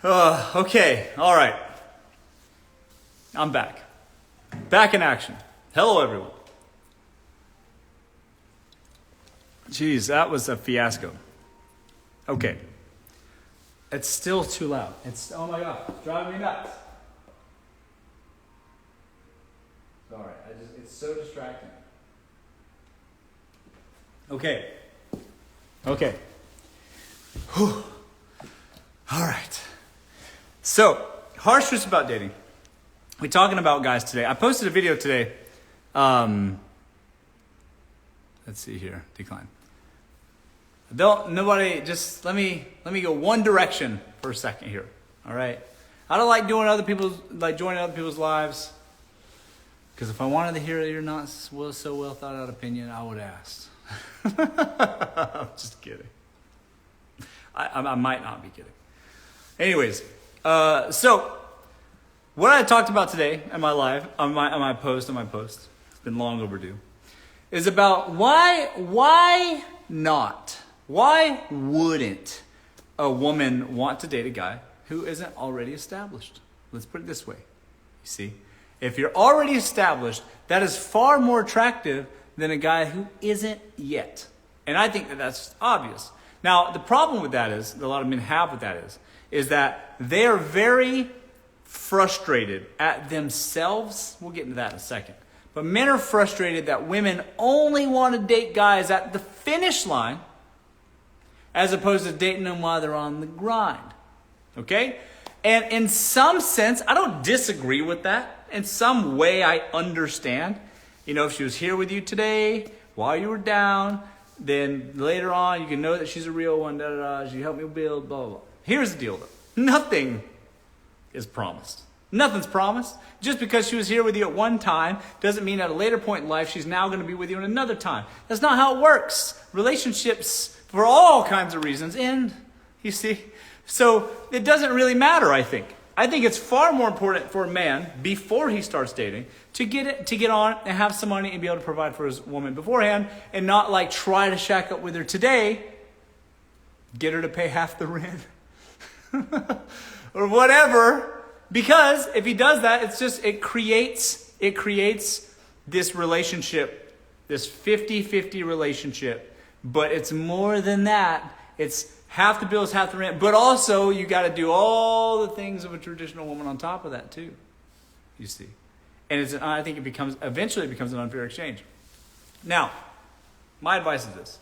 Okay, all right. I'm back. Back in action. Hello, everyone. Jeez, that was a fiasco. Okay. It's still too loud. Oh my God, it's driving me nuts. Sorry, it's so distracting. Okay. Whew. All right. So, harsh truths about dating. We're talking about guys today. I posted a video today. Let's see here. Decline. Just let me go one direction for a second here. All right. I don't like joining other people's lives. Because if I wanted to hear your not so well thought out opinion, I would ask. I'm just kidding. I might not be kidding. Anyways, so what I talked about today on my live, on my post, it's been long overdue, is about why wouldn't a woman want to date a guy who isn't already established? Let's put it this way. You see, if you're already established, that is far more attractive than a guy who isn't yet. And I think that that's obvious. Now, the problem with that is, that a lot of men have with that is that they are very frustrated at themselves. We'll get into that in a second. But men are frustrated that women only want to date guys at the finish line as opposed to dating them while they're on the grind. Okay? And in some sense, I don't disagree with that. In some way, I understand. You know, if she was here with you today while you were down, then later on you can know that she's a real one. She helped me build, blah, blah, blah. Here's the deal, though. Nothing is promised. Nothing's promised. Just because she was here with you at one time doesn't mean at a later point in life she's now going to be with you at another time. That's not how it works. Relationships, for all kinds of reasons, end. You see? So it doesn't really matter, I think. I think it's far more important for a man, before he starts dating, to get on and have some money and be able to provide for his woman beforehand, and not like try to shack up with her today, get her to pay half the rent, or whatever. Because if he does that, it creates this relationship, this 50-50 relationship. But it's more than that. It's half the bills, half the rent. But also, you got to do all the things of a traditional woman on top of that too. You see, and I think it eventually becomes an unfair exchange. Now, my advice is this: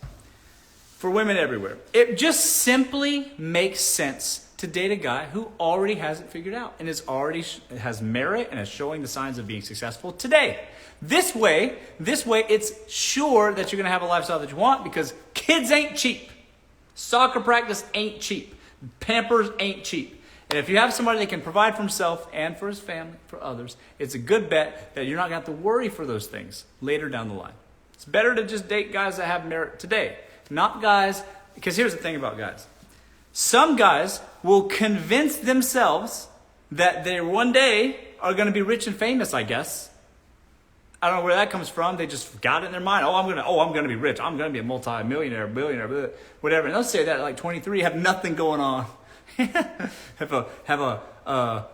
for women everywhere, it just simply makes sense to date a guy who already has it figured out and has merit and is showing the signs of being successful today. This way, it's sure that you're going to have a lifestyle that you want, because kids ain't cheap. Soccer practice ain't cheap. Pampers ain't cheap. And if you have somebody that can provide for himself and for his family, for others, it's a good bet that you're not going to have to worry for those things later down the line. It's better to just date guys that have merit today. Not guys, because here's the thing about guys. Some guys will convince themselves that they one day are going to be rich and famous, I guess. I don't know where that comes from. They just got it in their mind. I'm going to be rich. I'm going to be a multi-millionaire, billionaire, whatever. And they'll say that at like 23, have nothing going on. have a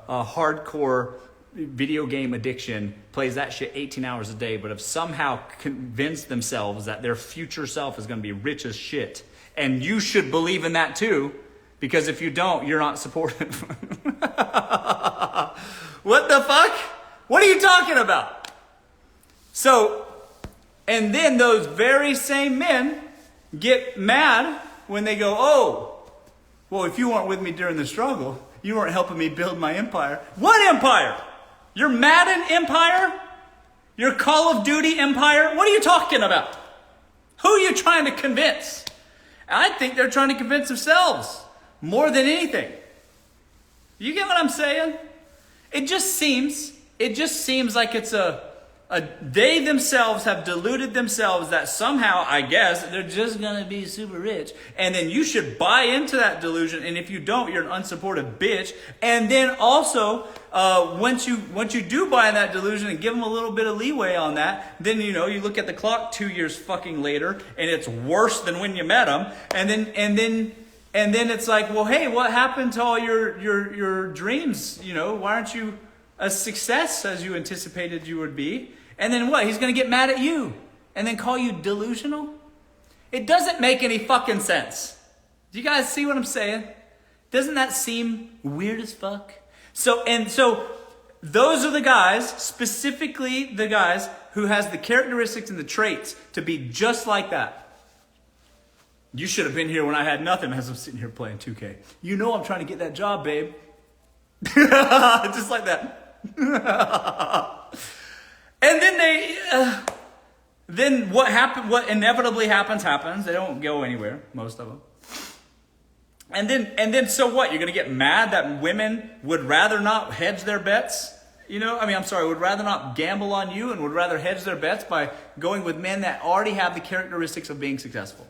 hardcore video game addiction, plays that shit 18 hours a day, but have somehow convinced themselves that their future self is going to be rich as shit. And you should believe in that too, because if you don't, you're not supportive. What the fuck? What are you talking about? So, and then those very same men get mad when they go, oh, well, if you weren't with me during the struggle, you weren't helping me build my empire. What empire? Your Madden empire? Your Call of Duty empire? What are you talking about? Who are you trying to convince? I think they're trying to convince themselves more than anything. You get what I'm saying? It just seems like it's they themselves have deluded themselves that somehow, I guess, they're just going to be super rich. And then you should buy into that delusion. And if you don't, you're an unsupportive bitch. And then also, once you do buy in that delusion and give them a little bit of leeway on that, then, you look at the clock 2 years fucking later and it's worse than when you met them. And then And then it's like, well, hey, what happened to all your dreams? You know, why aren't you a success as you anticipated you would be? And then what? He's going to get mad at you and then call you delusional? It doesn't make any fucking sense. Do you guys see what I'm saying? Doesn't that seem weird as fuck? So those are the guys, specifically the guys who has the characteristics and the traits to be just like that. You should have been here when I had nothing as I'm sitting here playing 2K. You know I'm trying to get that job, babe. Just like that. And then then what inevitably happens. They don't go anywhere, most of them. And then so what? You're going to get mad that women would rather not hedge their bets? Would rather not gamble on you and would rather hedge their bets by going with men that already have the characteristics of being successful.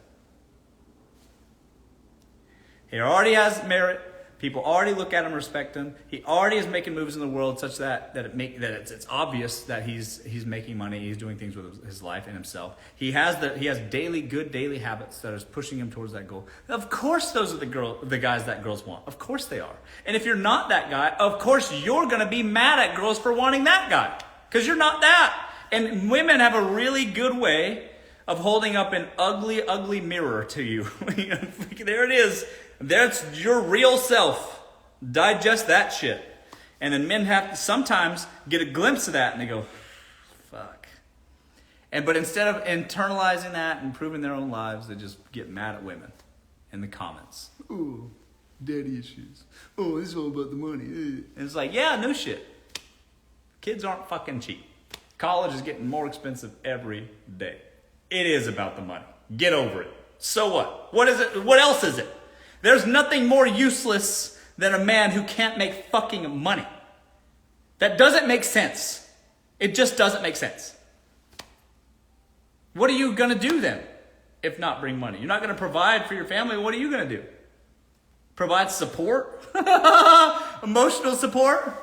He already has merit. People already look at him, respect him. He already is making moves in the world such that it's obvious that he's making money. He's doing things with his life and himself. He has good daily habits that are pushing him towards that goal. Of course, those are the guys that girls want. Of course they are. And if you're not that guy, of course you're going to be mad at girls for wanting that guy because you're not that. And women have a really good way of holding up an ugly, ugly mirror to you. There it is. That's your real self. Digest that shit. And then men have to sometimes get a glimpse of that and they go, fuck. But instead of internalizing that and improving their own lives, they just get mad at women in the comments. Oh, daddy issues. Oh, this is all about the money. And it's like, yeah, no shit. Kids aren't fucking cheap. College is getting more expensive every day. It is about the money. Get over it. So what? What is it? What else is it? There's nothing more useless than a man who can't make fucking money. That doesn't make sense. It just doesn't make sense. What are you going to do then if not bring money? You're not going to provide for your family. What are you going to do? Provide support? Emotional support?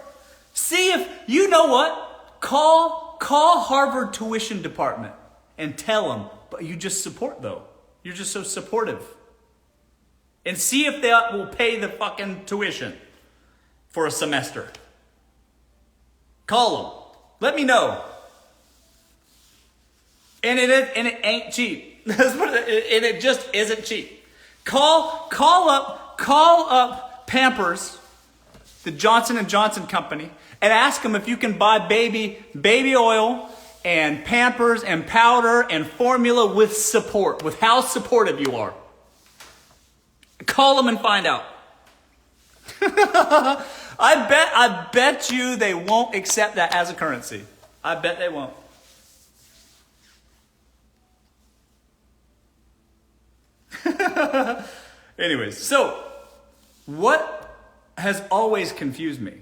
See if, you know what? Call Harvard tuition department and tell them, but you just support though. You're just so supportive. And see if they will pay the fucking tuition for a semester. Call them. Let me know. And it ain't cheap. And it just isn't cheap. Call up Pampers, the Johnson & Johnson company, and ask them if you can buy baby oil and Pampers and powder and formula with support, with how supportive you are. Call them and find out. I bet you they won't accept that as a currency. I bet they won't. Anyways, so what has always confused me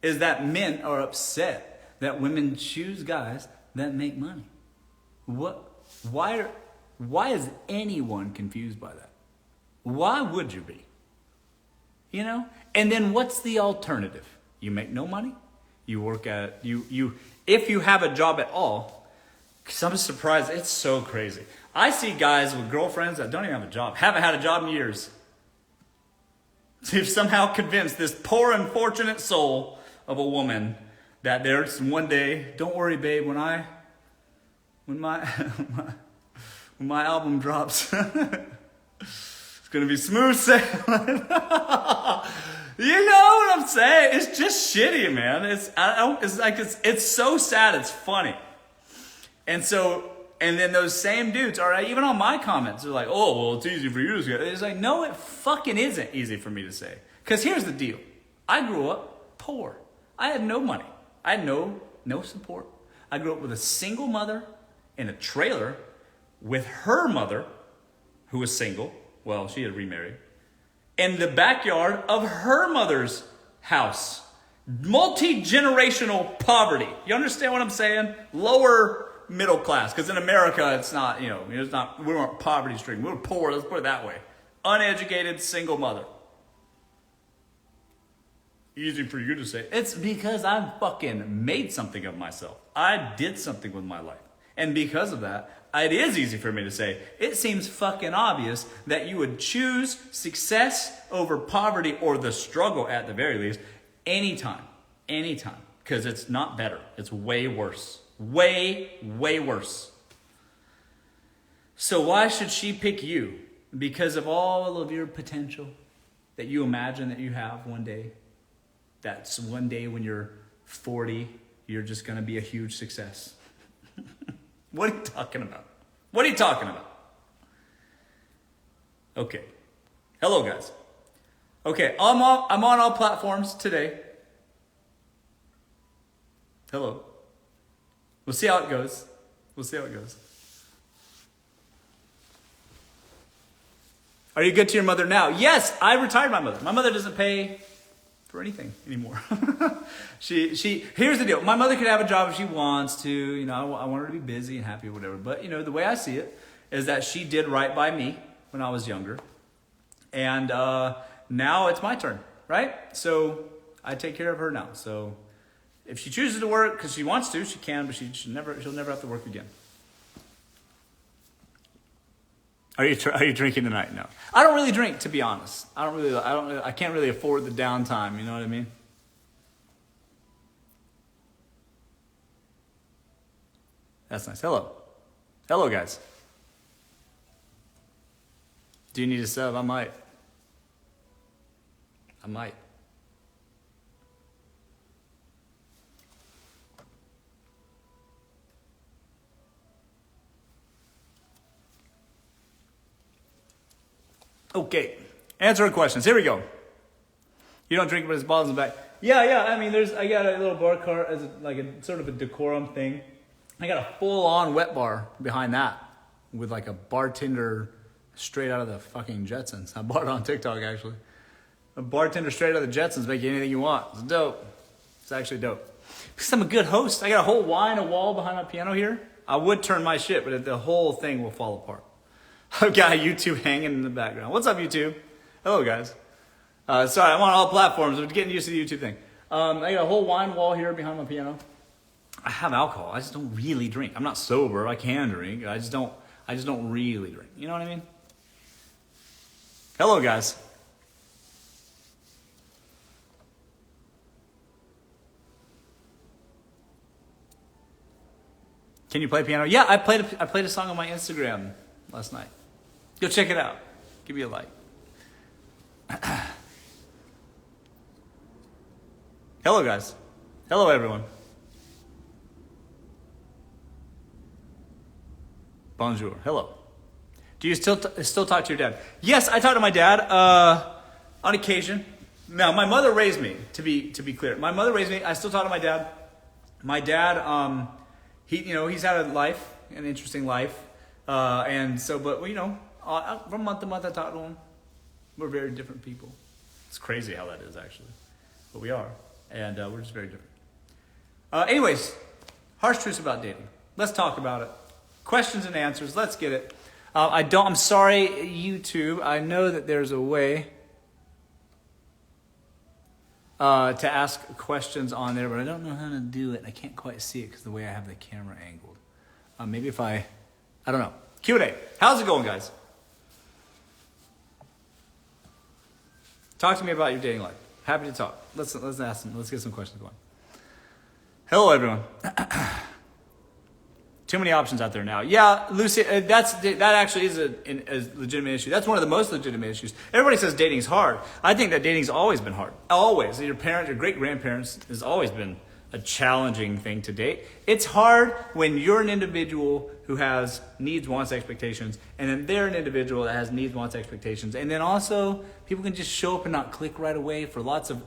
is that men are upset that women choose guys that make money. Why is anyone confused by that? Why would you be? You know? And then what's the alternative? You make no money? You work at, if you have a job at all, because I'm surprised, it's so crazy. I see guys with girlfriends that don't even have a job, haven't had a job in years. They've somehow convinced this poor unfortunate soul of a woman that there's one day, don't worry babe, when my album drops, it's going to be smooth sailing. You know what I'm saying? It's just shitty, man. It's so sad. It's funny. And then those same dudes are even on my comments. They're like, oh, well, it's easy for you to say. It's like, no, it fucking isn't easy for me to say. Because here's the deal. I grew up poor. I had no money. I had no support. I grew up with a single mother in a trailer with her mother, who was single. Well, she had remarried. In the backyard of her mother's house. Multi-generational poverty. You understand what I'm saying? Lower middle class. Because in America, it's not, we weren't poverty stricken. We were poor, let's put it that way. Uneducated, single mother. Easy for you to say. It's because I fucking made something of myself. I did something with my life. And because of that, it is easy for me to say, it seems fucking obvious that you would choose success over poverty, or the struggle at the very least, anytime. Because it's not better. It's way worse. Way worse. So why should she pick you? Because of all of your potential that you imagine that you have one day. That's one day when you're 40, you're just going to be a huge success. What are you talking about? What are you talking about? Okay. Hello, guys. Okay, I'm on all platforms today. Hello. We'll see how it goes. Are you good to your mother now? Yes, I retired my mother. My mother doesn't pay for anything anymore. Here's the deal. My mother could have a job if she wants to. You know, I want her to be busy and happy or whatever. But, you know, the way I see it is that she did right by me when I was younger. And now it's my turn, right? So I take care of her now. So if she chooses to work because she wants to, she can, but she'll never have to work again. Are you drinking tonight? No. I don't really drink, to be honest. I can't really afford the downtime, you know what I mean? That's nice. Hello, guys. Do you need a sub? I might. Okay, answering questions. Here we go. You don't drink, but his bottles in the back. Yeah. I mean, I got a little bar cart as a sort of a decorum thing. I got a full-on wet bar behind that with like a bartender straight out of the fucking Jetsons. I bought it on TikTok, actually. A bartender straight out of the Jetsons, make you anything you want. It's dope. It's actually dope. Because I'm a good host. I got a whole wall behind my piano here. I would turn my shit, but the whole thing will fall apart. I've got YouTube hanging in the background. What's up, YouTube? Hello, guys. Sorry, I'm on all platforms. I'm getting used to the YouTube thing. I got a whole wine wall here behind my piano. I have alcohol. I just don't really drink. I'm not sober. I can drink. I just don't really drink. You know what I mean? Hello, guys. Can you play piano? Yeah, I played a song on my Instagram last night. Go check it out. Give me a like. Hello, guys. Hello, everyone. Bonjour. Hello. Do you still talk to your dad? Yes, I talk to my dad on occasion. Now, my mother raised me. To be clear, my mother raised me. I still talk to my dad. My dad, he's had an interesting life, and so, but from month to month, I talk to him. We're very different people. It's crazy how that is, actually, but we are, and we're just very different. Anyways, harsh truths about dating. Let's talk about it. Questions and answers. Let's get it. I'm sorry, YouTube. I know that there's a way to ask questions on there, but I don't know how to do it. I can't quite see it because the way I have the camera angled. Maybe if I don't know. Q&A. How's it going, guys? Talk to me about your dating life. Happy to talk. Let's ask them. Let's get some questions going. Hello, everyone. Too many options out there now. Yeah, Lucy, that actually is a legitimate issue. That's one of the most legitimate issues. Everybody says dating's hard. I think that dating's always been hard. Always. Your parents, your great-grandparents has always been a challenging thing to date. It's hard when you're an individual who has needs, wants, expectations, and then they're an individual that has needs, wants, expectations. And then also, people can just show up and not click right away for lots of,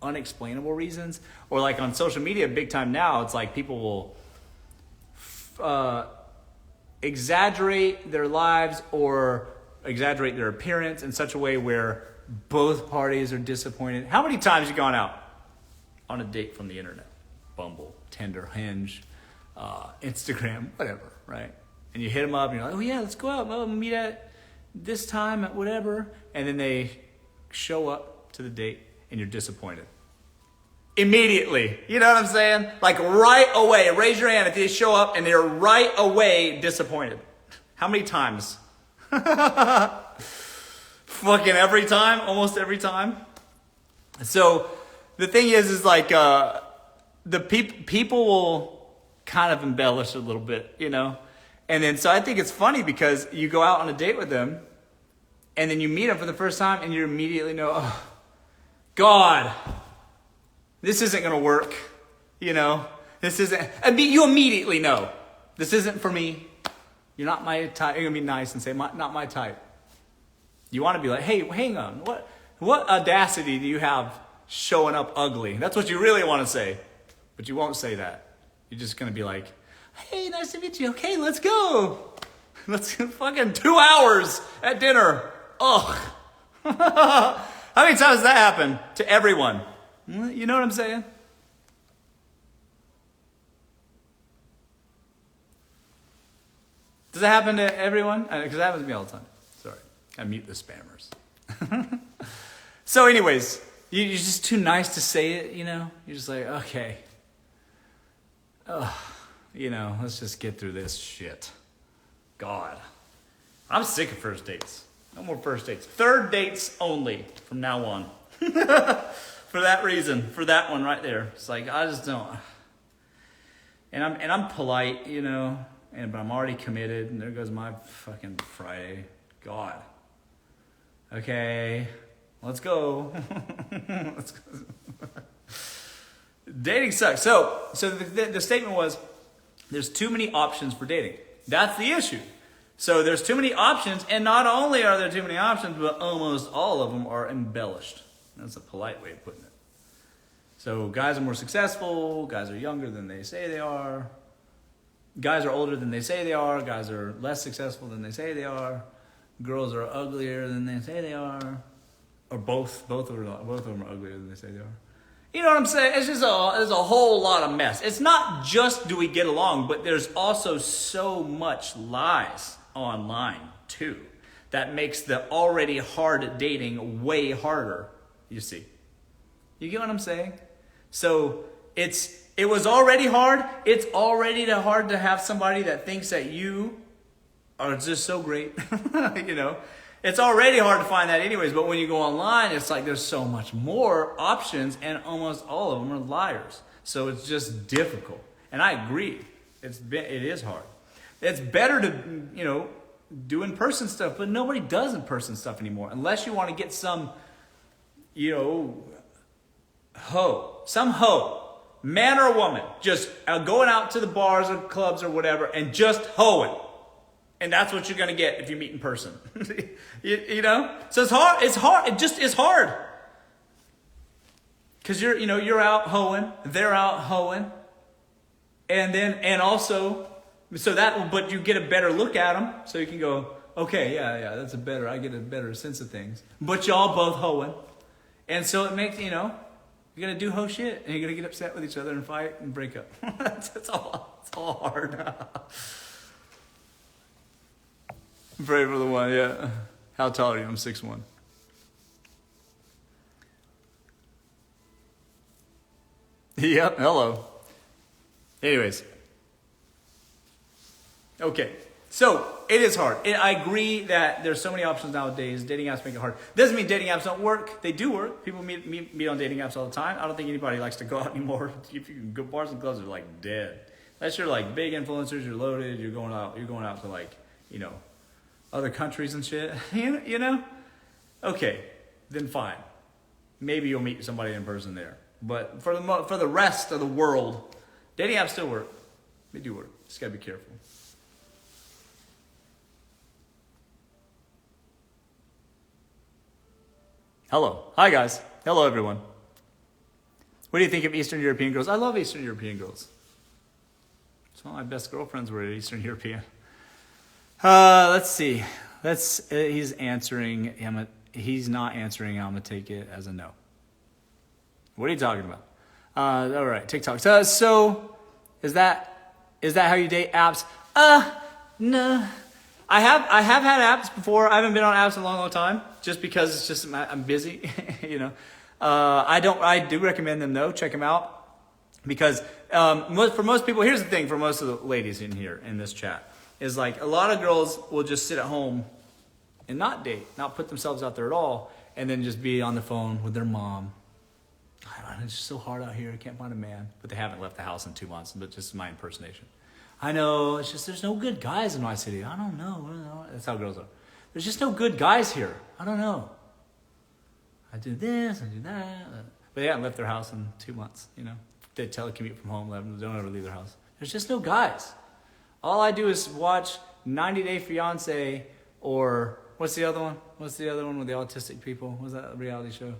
unexplainable reasons. Or like on social media, big time now, it's like people will exaggerate their lives or exaggerate their appearance in such a way where both parties are disappointed. How many times have you gone out on a date from the internet? Bumble, Tinder, Hinge, Instagram, whatever, right? And you hit them up and you're like, oh yeah, let's go out. We'll meet at this time at whatever. And then they show up to the date and you're disappointed. immediately. You know what I'm saying? Like right away. Raise your hand if they show up and they're right away disappointed. How many times? Fucking every time, almost every time. So the thing is like the people will kind of embellish a little bit, you know? And then so I think it's funny because you go out on a date with them and then you meet them for the first time and you immediately know, oh, God, this isn't going to work, you know? This isn't, you immediately know, this isn't for me. You're not my type. You're going to be nice and say, not my type. You want to be like, hey, hang on. What audacity do you have showing up ugly? That's what you really want to say. But you won't say that. You're just going to be like, hey, nice to meet you. Okay, let's go. Let's fucking 2 hours at dinner. Ugh. How many times does that happen to everyone? You know what I'm saying? Does that happen to everyone? Because it happens to me all the time. Sorry. I mute the spammers. So anyways, you're just too nice to say it, you know? You're just like, okay. You know, let's just get through this shit. God. I'm sick of first dates. No more first dates. Third dates only from now on. For that reason. For that one right there. It's like, I just don't. And I'm polite, you know? But I'm already committed, and there goes my fucking Friday. God. Okay, let's go. Let's go. Dating sucks. So the statement was, there's too many options for dating. That's the issue. So there's too many options, and not only are there too many options, but almost all of them are embellished. That's a polite way of putting it. So guys are more successful, guys are younger than they say they are. Guys are older than they say they are. Guys are less successful than they say they are. Girls are uglier than they say they are. Or both of them are uglier than they say they are. You know what I'm saying? It's just there's a whole lot of mess. It's not just do we get along, but there's also so much lies online too that makes the already hard dating way harder, you see. You get what I'm saying? So it was already hard. It's already hard to have somebody that thinks that you are just so great. You know, it's already hard to find that anyways. But when you go online, it's like there's so much more options and almost all of them are liars. So it's just difficult. And I agree. It is hard. It's better to, you know, do in-person stuff, but nobody does in-person stuff anymore. Unless you want to get some, you know, some hoe. Man or woman, just going out to the bars or clubs or whatever and just hoeing. And that's what you're going to get if you meet in person. you know? So it's hard. It's hard. It just is hard. Because you're out hoeing. They're out hoeing. And also, but you get a better look at them. So you can go, okay, yeah, I get a better sense of things. But y'all both hoeing. And so it makes, you know, you're going to do hoe shit, and you're going to get upset with each other and fight and break up. It's all hard. Pray for the one, yeah. How tall are you? I'm 6'1". Yep, hello. Anyways. Okay. So, it is hard. I agree that there's so many options nowadays. Dating apps make it hard. Doesn't mean dating apps don't work. They do work. People meet on dating apps all the time. I don't think anybody likes to go out anymore. If you can go, bars and clubs are like dead. Unless you're like big influencers, you're loaded, you're going out to like, you know, other countries and shit. You know? Okay, then fine. Maybe you'll meet somebody in person there. But for the rest of the world, dating apps still work. They do work. Just gotta be careful. Hello. Hi, guys. Hello, everyone. What do you think of Eastern European girls? I love Eastern European girls. Some of my best girlfriends were Eastern European. Let's see. He's answering. He's not answering. I'm going to take it as a no. What are you talking about? All right, TikTok. So is that how you date apps? No. I have had apps before. I haven't been on apps in a long time, just because it's just I'm busy, you know. I do recommend them though. Check them out. Because for most people, here's the thing for most of the ladies in here, in this chat, is like a lot of girls will just sit at home and not date, not put themselves out there at all, and then just be on the phone with their mom. It's just so hard out here, I can't find a man. But they haven't left the house in 2 months, but just my impersonation. I know, it's just there's no good guys in my city. I don't know. That's how girls are. There's just no good guys here. I don't know. I do this, I do that. But they haven't left their house in 2 months, you know. They telecommute from home, don't ever leave their house. There's just no guys. All I do is watch 90 Day Fiancé or what's the other one? What's the other one with the autistic people? What's that reality show?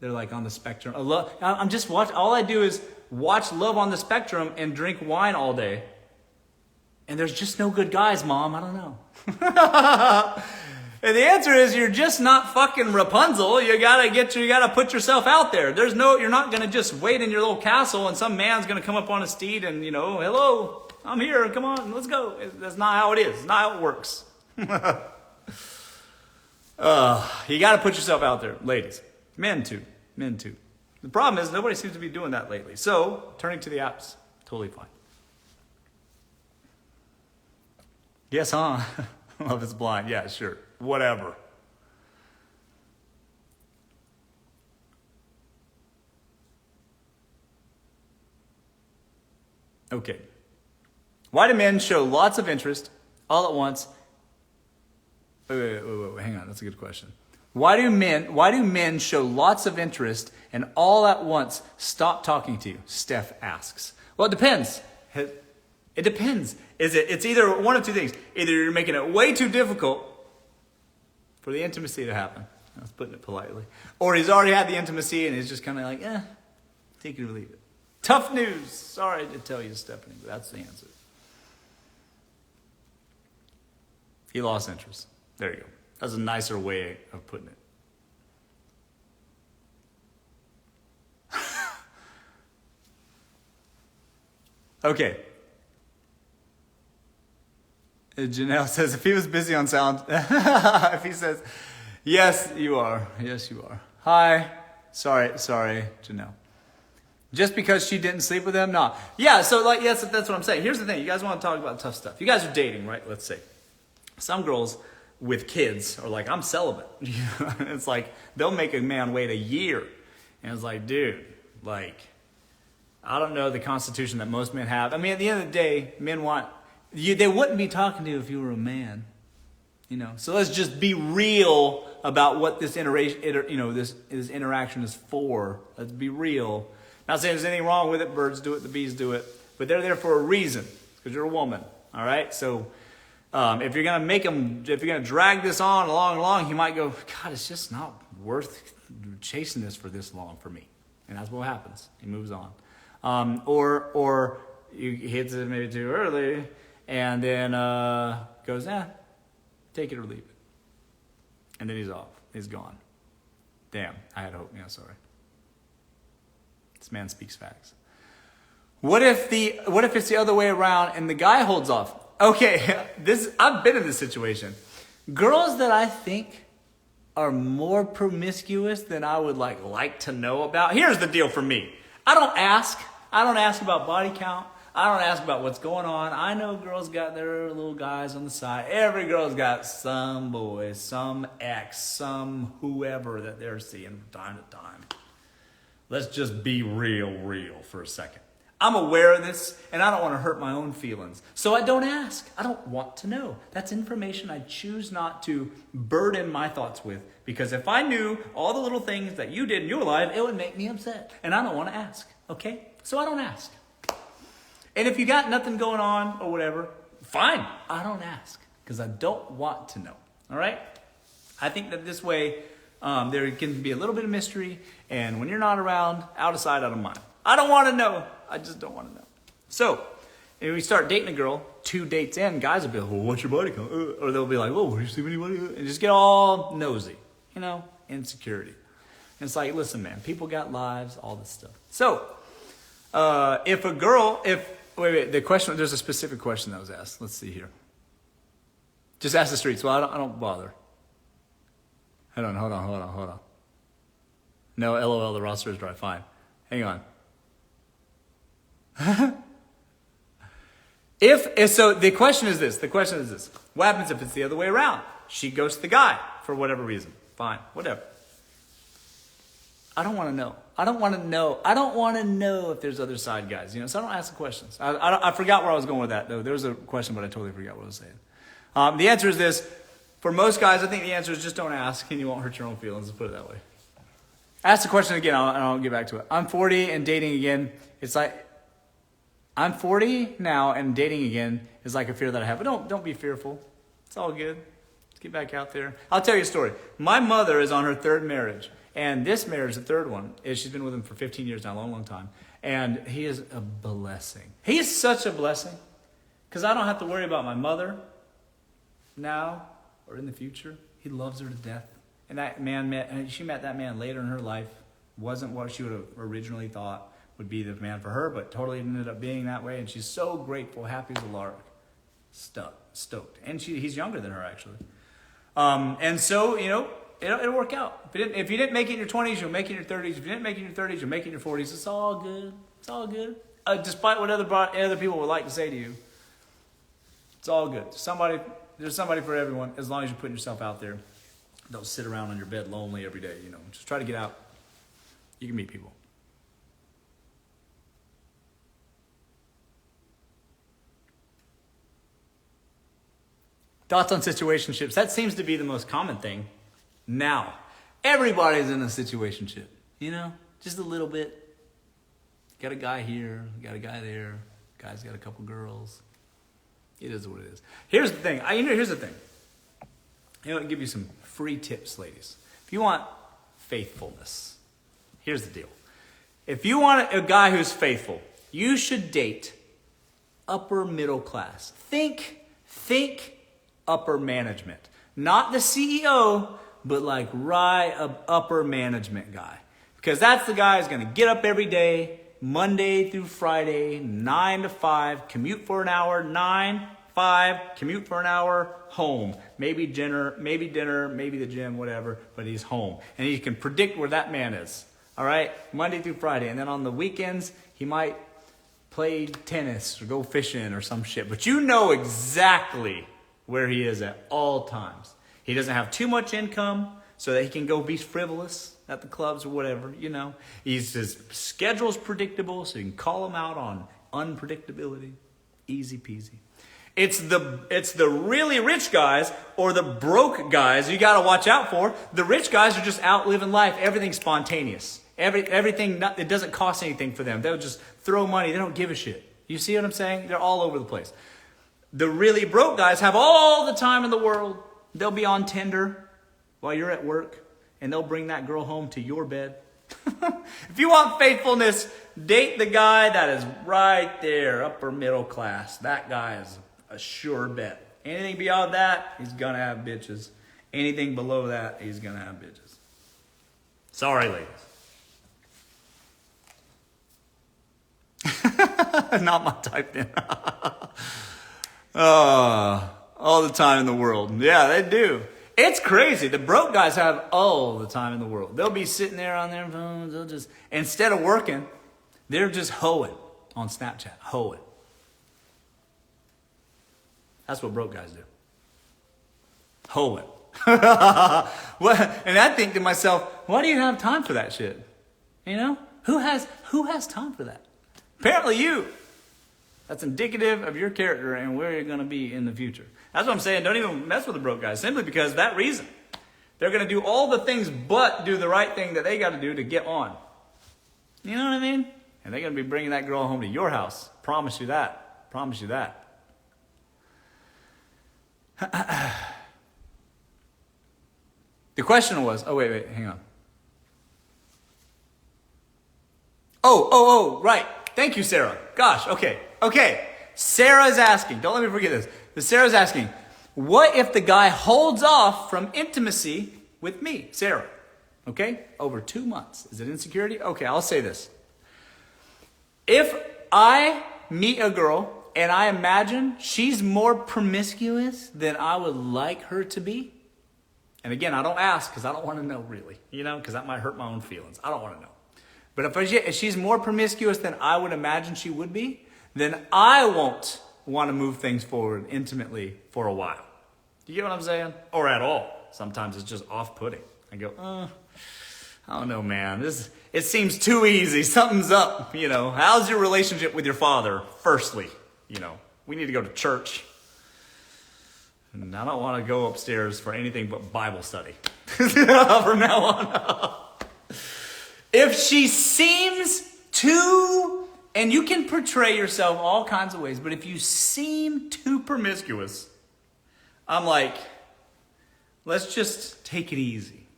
They're like on the spectrum. I'm just watching. All I do is watch Love on the Spectrum and drink wine all day. And there's just no good guys, Mom. I don't know. And the answer is you're just not fucking Rapunzel. You gotta put yourself out there. You're not gonna just wait in your little castle and some man's gonna come up on a steed and, hello, I'm here, come on, let's go. That's not how it is. It's not how it works. You gotta put yourself out there, ladies. Men too. The problem is nobody seems to be doing that lately. So, turning to the apps, totally fine. Yes, huh? Love is blind. Yeah, sure. Whatever. Okay. Why do men show lots of interest all at once? Wait, hang on. That's a good question. Why do men show lots of interest and all at once stop talking to you? Steph asks. Well, it depends. It depends. It's either one of two things. Either you're making it way too difficult for the intimacy to happen. I was putting it politely. Or he's already had the intimacy and he's just kind of like, take it or leave it. Tough news. Sorry to tell you, Stephanie, but that's the answer. He lost interest. There you go. That's a nicer way of putting it. Okay. Janelle says, if he was busy on sound, if he says, yes, you are. Yes, you are. Hi. Sorry, Janelle. Just because she didn't sleep with him? No. Yeah, so yes, that's what I'm saying. Here's the thing. You guys want to talk about tough stuff. You guys are dating, right? Let's say. Some girls with kids are like, I'm celibate. It's like, they'll make a man wait a year. And it's like, dude, I don't know the constitution that most men have. I mean, at the end of the day, men they wouldn't be talking to you if you were a man. So let's just be real about what this this interaction is for. Let's be real. Not saying there's anything wrong with it. Birds do it, the bees do it. But they're there for a reason. Because you're a woman. All right? So if you're going to drag this on along, he might go, God, it's just not worth chasing this for this long for me. And that's what happens. He moves on. Or he hits it maybe too early and then goes, take it or leave it. And then he's off. He's gone. Damn, I had hope. Yeah, sorry. This man speaks facts. What if it's the other way around and the guy holds off? Okay, I've been in this situation. Girls that I think are more promiscuous than I would like to know about. Here's the deal for me. I don't ask about body count. I don't ask about what's going on. I know girls got their little guys on the side. Every girl's got some boys, some ex, some whoever that they're seeing from time to time. Let's just be real for a second. I'm aware of this, and I don't want to hurt my own feelings. So I don't ask. I don't want to know. That's information I choose not to burden my thoughts with. Because if I knew all the little things that you did in your life, it would make me upset. And I don't want to ask. Okay? So I don't ask. And if you got nothing going on or whatever, fine. I don't ask. Because I don't want to know. All right? I think that this way, there can be a little bit of mystery. And when you're not around, out of sight, out of mind. I don't want to know. I just don't want to know. So, if we start dating a girl, 2 dates in, guys will be like, well, what's your body count? Or they'll be like, oh, where you see anybody? And just get all nosy. Insecurity. And it's like, listen, man, people got lives, all this stuff. So, wait, the question, there's a specific question that was asked. Let's see here. Just ask the streets. Well, I don't bother. Hold on. No, LOL, the roster is dry. Fine. Hang on. So the question is this. What happens if it's the other way around? She ghosts the guy for whatever reason. Fine. Whatever. I don't want to know. I don't want to know if there's other side guys, so I don't ask the questions. I forgot where I was going with that, though. There was a question, but I totally forgot what I was saying. The answer is this. For most guys, I think the answer is just don't ask, and you won't hurt your own feelings. Let's put it that way. Ask the question again, and I'll get back to it. I'm 40 and dating again. It's like, I'm 40 now, and dating again is like a fear that I have. But don't be fearful. It's all good. Let's get back out there. I'll tell you a story. My mother is on her third marriage. And this marriage, the third one, she's been with him for 15 years now, a long, long time. And he is a blessing. He is such a blessing. Because I don't have to worry about my mother now or in the future. He loves her to death. And she met that man later in her life. Wasn't what she would have originally thought would be the man for her, but totally ended up being that way. And she's so grateful, happy as a lark. Stoked. And he's younger than her, actually. And so, it'll work out. If you didn't make it in your 20s, you'll make it in your 30s. If you didn't make it in your 30s, you'll make it in your 40s. It's all good. It's all good. Despite what other people would like to say to you, it's all good. There's somebody for everyone, as long as you're putting yourself out there. Don't sit around on your bed lonely every day. Just try to get out. You can meet people. Thoughts on situationships. That seems to be the most common thing. Now, everybody's in a situationship, just a little bit. Got a guy here, got a guy there, guy's got a couple girls. It is what it is. Here's the thing. Here's the thing. I'll give you some free tips, ladies. If you want faithfulness, here's the deal. If you want a guy who's faithful, you should date upper middle class. Think upper management. Not the CEO, but like upper management guy. Because that's the guy who's going to get up every day, Monday through Friday, 9 to 5, commute for an hour, 9, 5, commute for an hour, home. Maybe dinner, maybe the gym, whatever, but he's home. And he can predict where that man is. All right? Monday through Friday. And then on the weekends, he might play tennis or go fishing or some shit. But you know exactly where he is at all times. He doesn't have too much income so that he can go be frivolous at the clubs or whatever, His schedule's predictable, so you can call him out on unpredictability. Easy peasy. It's the really rich guys or the broke guys you got to watch out for. The rich guys are just out living life. Everything's spontaneous. Everything, it doesn't cost anything for them. They'll just throw money. They don't give a shit. You see what I'm saying? They're all over the place. The really broke guys have all the time in the world. They'll be on Tinder while you're at work, and they'll bring that girl home to your bed. If you want faithfulness, date the guy that is right there, upper middle class. That guy is a sure bet. Anything beyond that, he's going to have bitches. Anything below that, he's going to have bitches. Sorry, ladies. Not my type then. All the time in the world. Yeah, they do. It's crazy. The broke guys have all the time in the world. They'll be sitting there on their phones. They'll just, instead of working, they're just hoeing on Snapchat. Hoeing. That's what broke guys do. Hoeing. And I think to myself, why do you have time for that shit? Who has time for that? Apparently you. That's indicative of your character and where you're going to be in the future. That's what I'm saying. Don't even mess with the broke guys. Simply because of that reason. They're going to do all the things but do the right thing that they got to do to get on. You know what I mean? And they're going to be bringing that girl home to your house. Promise you that. Promise you that. The question was, wait, hang on. Right. Thank you, Sarah. Gosh, okay. Sarah's asking, don't let me forget this. Sarah's asking, what if the guy holds off from intimacy with me, Sarah? Okay, over 2 months. Is it insecurity? Okay, I'll say this. If I meet a girl and I imagine she's more promiscuous than I would like her to be, And again, I don't ask because I don't want to know really, because that might hurt my own feelings. I don't want to know. But if she's more promiscuous than I would imagine she would be, then I won't want to move things forward intimately for a while. Do you get what I'm saying? Or at all. Sometimes it's just off-putting. I go, I don't know, man. It seems too easy. Something's up, How's your relationship with your father? Firstly, we need to go to church. And I don't want to go upstairs for anything but Bible study from now on. If she seems too, and you can portray yourself all kinds of ways, but if you seem too promiscuous, I'm like, let's just take it easy.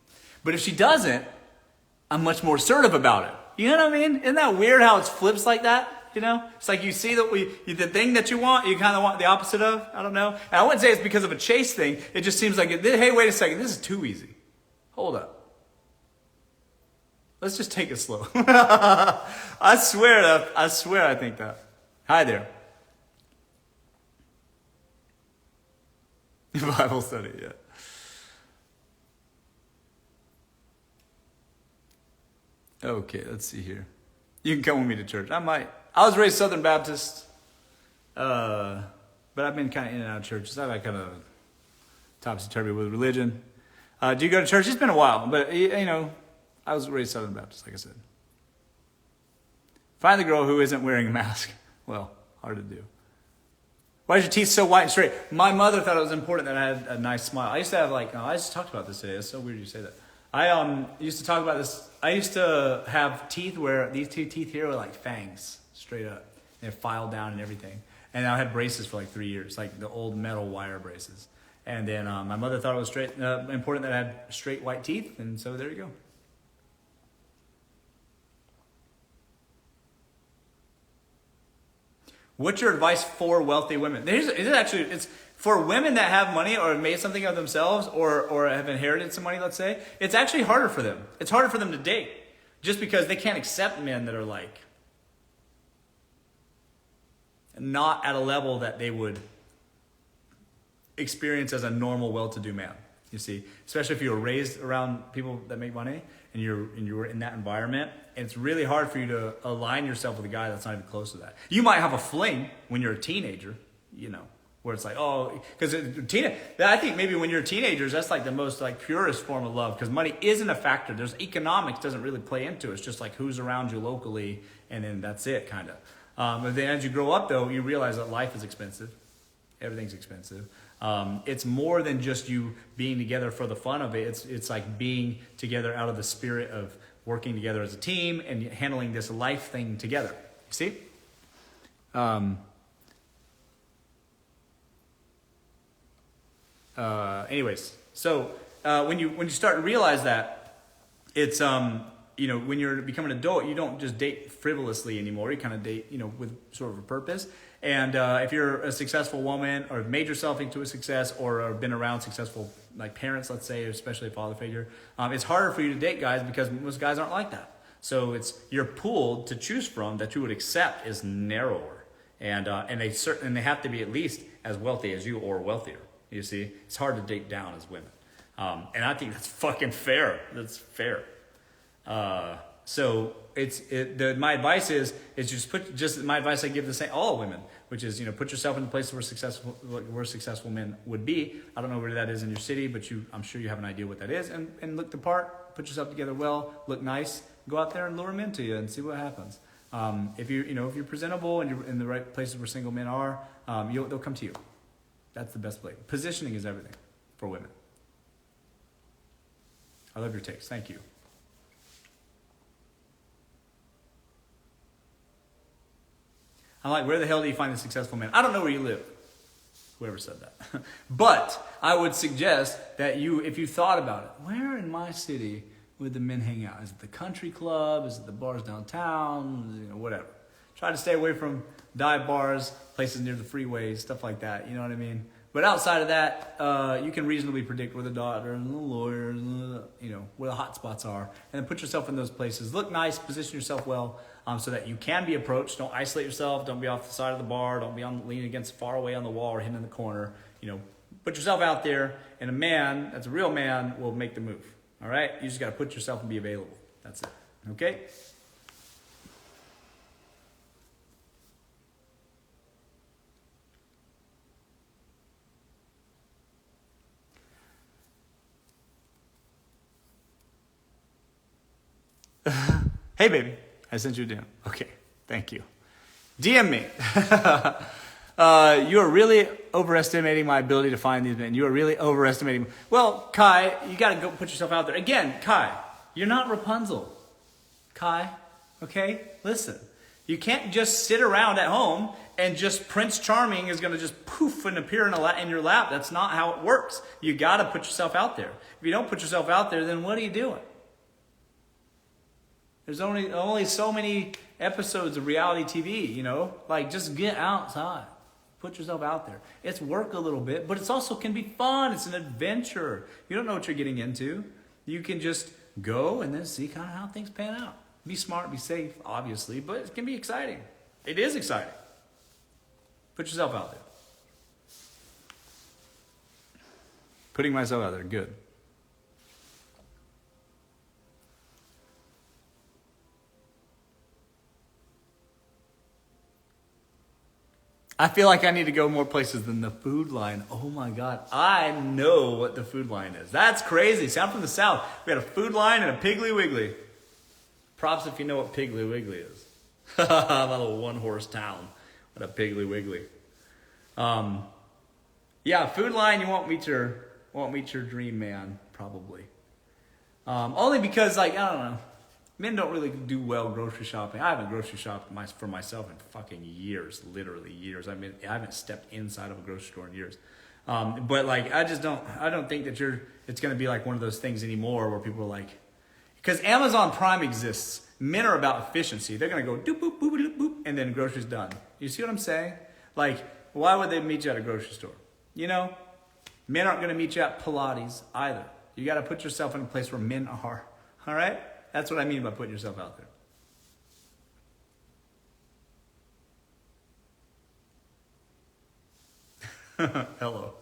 But if she doesn't, I'm much more assertive about it. You know what I mean? Isn't that weird how it flips like that? It's like you see the thing that you want, you kind of want the opposite of. I don't know. And I wouldn't say it's because of a chase thing. It just seems like, hey, wait a second. This is too easy. Hold up. Let's just take it slow. I swear I think that. Hi there. Bible study, yeah. Okay, let's see here. You can come with me to church. I might. I was raised Southern Baptist, but I've been kind of in and out of churches. I've had kind of topsy-turvy with religion. Do you go to church? It's been a while, but, I was raised Southern Baptist, like I said. Find the girl who isn't wearing a mask. Well, hard to do. Why is your teeth so white and straight? My mother thought it was important that I had a nice smile. I used to have I just talked about this today. It's so weird you say that. I used to talk about this. I used to have teeth where these two teeth here were like fangs, straight up. They filed down and everything. And I had braces for like 3 years, like the old metal wire braces. And then my mother thought it was important that I had straight white teeth, and so there you go. What's your advice for wealthy women? It's for women that have money or have made something of themselves or have inherited some money, let's say. It's actually harder for them. It's harder for them to date just because they can't accept men that are like not at a level that they would experience as a normal, well-to-do man. You see, especially if you were raised around people that make money and you were in that environment, and it's really hard for you to align yourself with a guy that's not even close to that. You might have a fling when you're a teenager, where it's like, because I think maybe when you're teenagers, that's like the most like purest form of love, because money isn't a factor. There's economics doesn't really play into it. It's just like who's around you locally, and then that's it, kind of. But then as you grow up, though, you realize that life is expensive. Everything's expensive. It's more than just you being together for the fun of it. It's like being together out of the spirit of working together as a team and handling this life thing together. You see? Anyways, so when you start to realize that, it's when you're becoming an adult, you don't just date frivolously anymore. You kind of date with sort of a purpose. And if you're a successful woman or made yourself into a success or been around successful like parents, let's say, especially a father figure, it's harder for you to date guys because most guys aren't like that. So it's your pool to choose from that you would accept is narrower, and they have to be at least as wealthy as you or wealthier. You see, it's hard to date down as women, and I think that's fucking fair. That's fair. So my advice is my advice I give the same all women, which is put yourself in the place where successful men would be. I don't know where that is in your city, but I'm sure you have an idea what that is, and look the part, put yourself together well, look nice, go out there and lure them into you and see what happens. If you're presentable and you're in the right places where single men are, they'll come to you. That's the best way. Positioning is everything for women. I love your takes. Thank you. I'm like, where the hell do you find a successful man? I don't know where you live. Whoever said that. But I would suggest that if you thought about it, where in my city would the men hang out? Is it the country club? Is it the bars downtown? Whatever. Try to stay away from dive bars, places near the freeways, stuff like that. You know what I mean? But outside of that, you can reasonably predict where the doctor and the lawyers, where the hot spots are. And then put yourself in those places. Look nice, position yourself well, so that you can be approached. Don't isolate yourself. Don't be off the side of the bar. Don't be leaning against far away on the wall or hidden in the corner. Put yourself out there, and a man that's a real man will make the move. All right? You just got to put yourself and be available. That's it. Okay? Hey, baby. I sent you a DM. Okay. Thank you. DM me. You are really overestimating my ability to find these men. You are really overestimating. Well, Kai, you got to go put yourself out there. Again, Kai, you're not Rapunzel. Kai, okay? Listen. You can't just sit around at home and just Prince Charming is going to just poof and appear in your lap. That's not how it works. You got to put yourself out there. If you don't put yourself out there, then what are you doing? There's only so many episodes of reality TV, you know? Like, just get outside. Put yourself out there. It's work a little bit, but it's also can be fun. It's an adventure. You don't know what you're getting into. You can just go and then see kind of how things pan out. Be smart, be safe, obviously, but it can be exciting. It is exciting. Put yourself out there. Putting myself out there, good. I feel like I need to go more places than the food line. Oh my God. I know what the food line is. That's crazy. See, I'm from the South. We got a food line and a Piggly Wiggly. Props if you know what Piggly Wiggly is. That little one-horse town. What a Piggly Wiggly. Yeah, food line, you won't meet your dream man, probably. Only because, like, I don't know. Men don't really do well grocery shopping. I haven't grocery shopped for myself in fucking years, literally years. I mean, I haven't stepped inside of a grocery store in years. But like, I don't think that it's going to be like one of those things anymore where people are like, because Amazon Prime exists. Men are about efficiency. They're going to go doop, boop, boop, boop, boop, and then groceries done. You see what I'm saying? Like, why would they meet you at a grocery store? You know, men aren't going to meet you at Pilates either. You got to put yourself in a place where men are. All right? That's what I mean by putting yourself out there. Hello.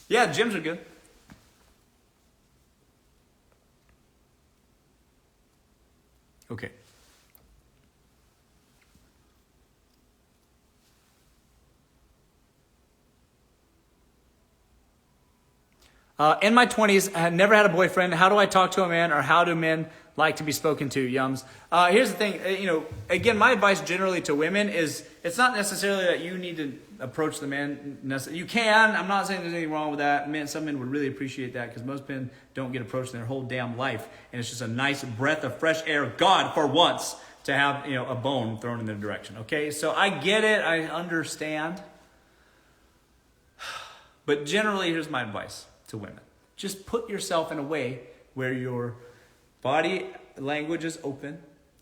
Yeah, gyms are good. Okay. In my 20s, I had never had a boyfriend. How do I talk to a man, or how do men like to be spoken to, Yums? Here's the thing, again, my advice generally to women is it's not necessarily that you need to approach the man. You can. I'm not saying there's anything wrong with that. Some men would really appreciate that because most men don't get approached in their whole damn life. And it's just a nice breath of fresh air, God, for once, to have a bone thrown in their direction. Okay, so I get it. I understand. But generally, here's my advice to women. Just put yourself in a way where your body language is open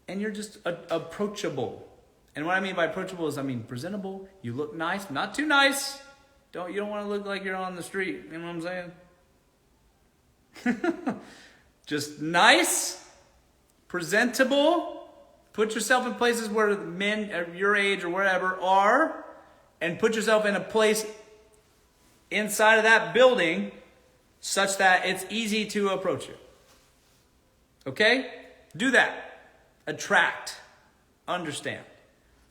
and you're just approachable. And what I mean by approachable is, I mean presentable. You look nice, not too nice. You don't want to look like you're on the street. You know what I'm saying? Just nice, presentable. Put yourself in places where men of your age or wherever are, and put yourself in a place inside of that building such that it's easy to approach you. Okay? Do that. Attract. Understand.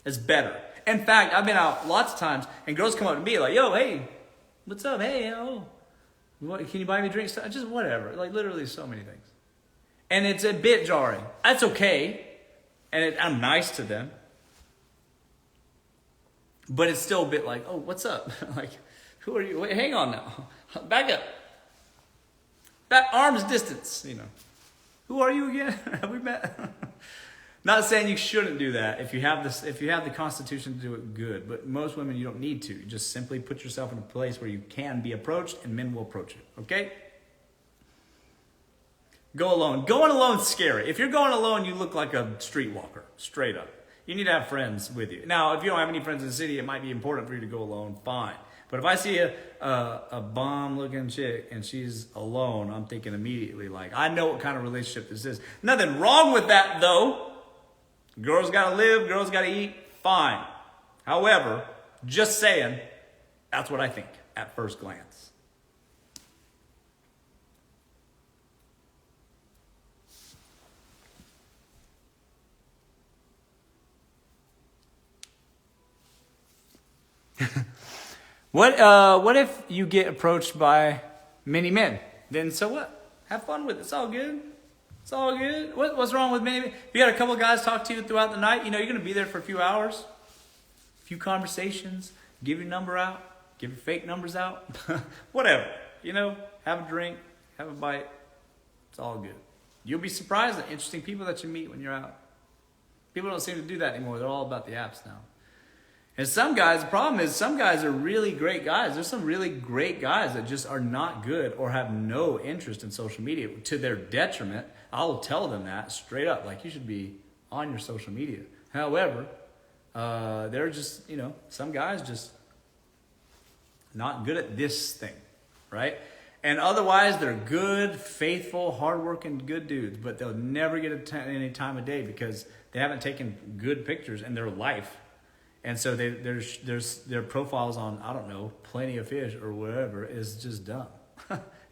It's better. In fact, I've been out lots of times and girls come up to me like, yo, hey, what's up? Hey, can you buy me drinks? Just whatever. Like literally so many things. And it's a bit jarring. That's okay. And I'm nice to them. But it's still a bit like, oh, what's up? Like, who are you? Wait, hang on now. Back up. That arm's distance, Who are you again? Have we met? Not saying you shouldn't do that. If you have the constitution to do it, good. But most women, you don't need to. You just simply put yourself in a place where you can be approached, and men will approach you. Okay? Go alone. Going alone's scary. If you're going alone, you look like a streetwalker, straight up. You need to have friends with you. Now, if you don't have any friends in the city, it might be important for you to go alone. Fine. But if I see a bomb-looking chick and she's alone, I'm thinking immediately, like, I know what kind of relationship this is. Nothing wrong with that, though. Girls got to live. Girls got to eat. Fine. However, just saying, that's what I think. at first glance. What if you get approached by many men? Then so what? Have fun with it. It's all good. It's all good. What's wrong with many men? If you got a couple guys talk to you throughout the night, you're going to be there for a few hours, a few conversations, give your number out, give your fake numbers out, whatever. Have a drink, have a bite. It's all good. You'll be surprised at interesting people that you meet when you're out. People don't seem to do that anymore. They're all about the apps now. And some guys, the problem is some guys are really great guys. There's some really great guys that just are not good or have no interest in social media to their detriment. I will tell them that straight up. Like, you should be on your social media. However, they're just, some guys just not good at this thing, right? And otherwise, they're good, faithful, hardworking, good dudes, but they'll never get any time of day because they haven't taken good pictures in their life. And so their profiles on, I don't know, Plenty of Fish or whatever is just dumb,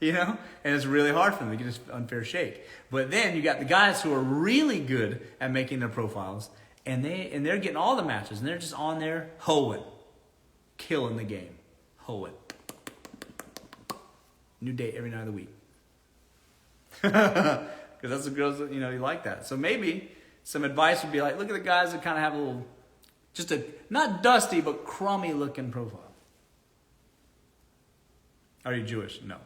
And it's really hard for them to get an unfair shake. But then you got the guys who are really good at making their profiles, and they're getting all the matches, and they're just on there hoeing, killing the game, hoeing. New date every night of the week. Because that's the girls that, you like that. So maybe some advice would be like, look at the guys that kind of have a little, just a, not dusty, but crummy looking profile. Are you Jewish? No.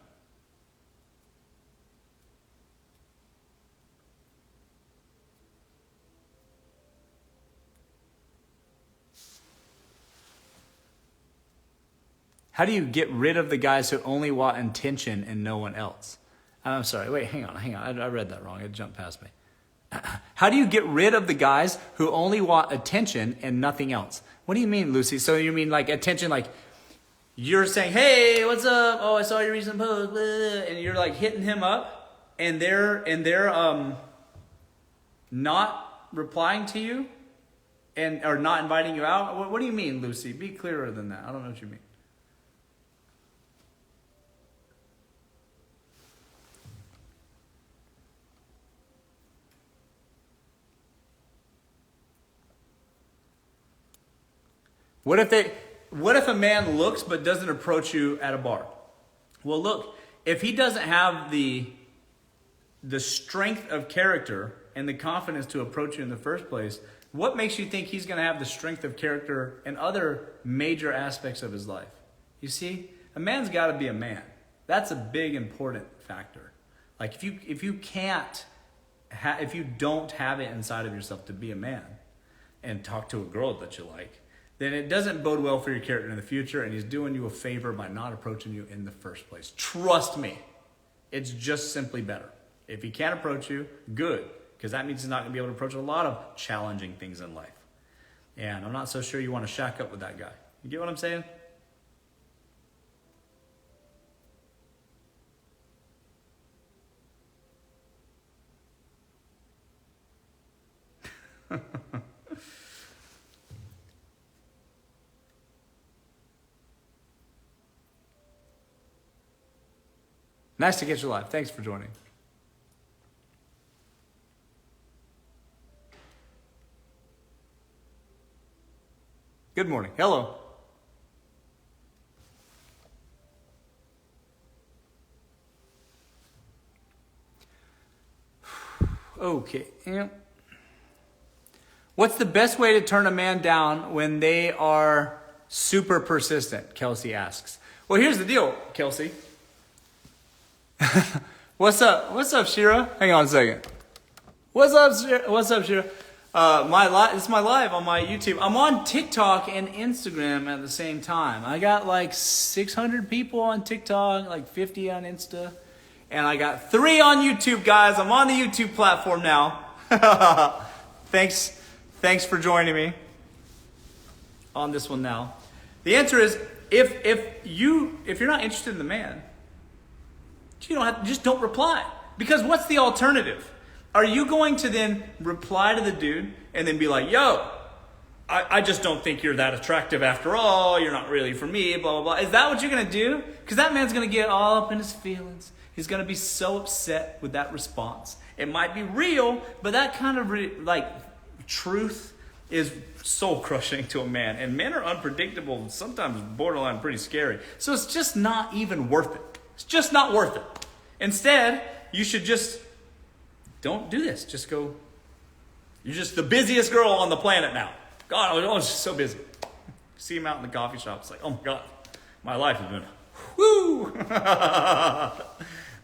How do you get rid of the guys who only want attention and no one else? I'm sorry, wait, hang on. I read that wrong. It jumped past me. How do you get rid of the guys who only want attention and nothing else? What do you mean, Lucy? So you mean like attention, like you're saying, hey, what's up? Oh, I saw your recent post, blah, blah, blah, and you're like hitting him up, and they're not replying to you, or not inviting you out. What do you mean, Lucy? Be clearer than that. I don't know what you mean. What if a man looks but doesn't approach you at a bar? Well, look, if he doesn't have the strength of character and the confidence to approach you in the first place, what makes you think he's going to have the strength of character in other major aspects of his life? You see, a man's got to be a man. That's a big, important factor. Like if you don't have it inside of yourself to be a man and talk to a girl that you like, then it doesn't bode well for your character in the future, and he's doing you a favor by not approaching you in the first place. Trust me. It's just simply better. If he can't approach you, good, because that means he's not going to be able to approach a lot of challenging things in life. And I'm not so sure you want to shack up with that guy. You get what I'm saying? Nice to get you live. Thanks for joining. Good morning. Hello. Okay. Yeah. What's the best way to turn a man down when they are super persistent? Kelsey asks. Well, here's the deal, Kelsey. What's up? What's up, Shira? Hang on a second. What's up, Shira? What's up, Shira? It's my live on my YouTube. I'm on TikTok and Instagram at the same time. I got like 600 people on TikTok, like 50 on Insta, and I got 3 on YouTube, guys. I'm on the YouTube platform now. Thanks for joining me on this one now. The answer is if you're not interested in the man, you don't reply. Because what's the alternative? Are you going to then reply to the dude and then be like, yo, I just don't think you're that attractive after all. You're not really for me, blah, blah, blah. Is that what you're going to do? Because that man's going to get all up in his feelings. He's going to be so upset with that response. It might be real, but that kind of truth is soul crushing to a man. And men are unpredictable, sometimes borderline pretty scary. So it's just not even worth it. It's just not worth it. Instead, you should just don't do this. Just go, you're just the busiest girl on the planet now. God, I was just so busy. See him out in the coffee shop. It's like, oh my God, my life has been, whoo.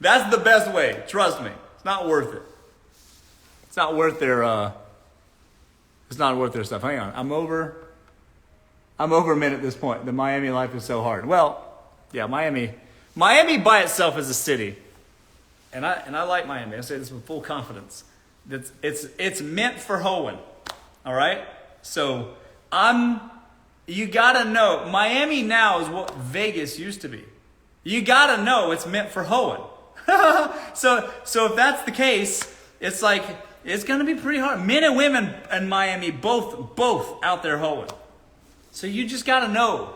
That's the best way. Trust me. It's not worth it. It's not worth their, stuff. Hang on. I'm over a minute at this point. The Miami life is so hard. Well, yeah, Miami by itself is a city. And I like Miami. I say this with full confidence. It's meant for hoeing. All right? So you gotta know, Miami now is what Vegas used to be. You gotta know it's meant for hoeing. So if that's the case, it's like, it's gonna be pretty hard. Men and women in Miami, both out there hoeing. So you just gotta know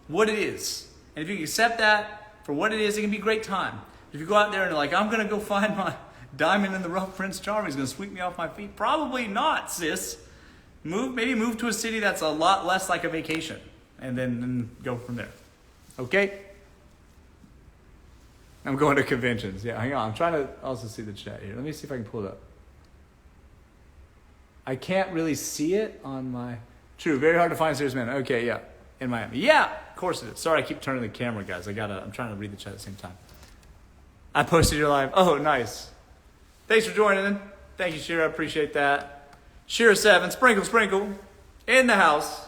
what it is. And if you can accept that for what it is, it can be a great time. If you go out there and you're like, I'm gonna go find my diamond in the rough Prince Charming, he's gonna sweep me off my feet. Probably not, sis. Maybe move to a city that's a lot less like a vacation, and then go from there. Okay? I'm going to conventions. Yeah, hang on. I'm trying to also see the chat here. Let me see if I can pull it up. I can't really see it on my... True, very hard to find serious men. Okay, yeah. In Miami. Yeah, of course it is. Sorry, I keep turning the camera, guys. I'm trying to read the chat at the same time. I posted your live. Oh, nice. Thanks for joining in. Thank you, Shira. I appreciate that. Shira7, sprinkle, in the house.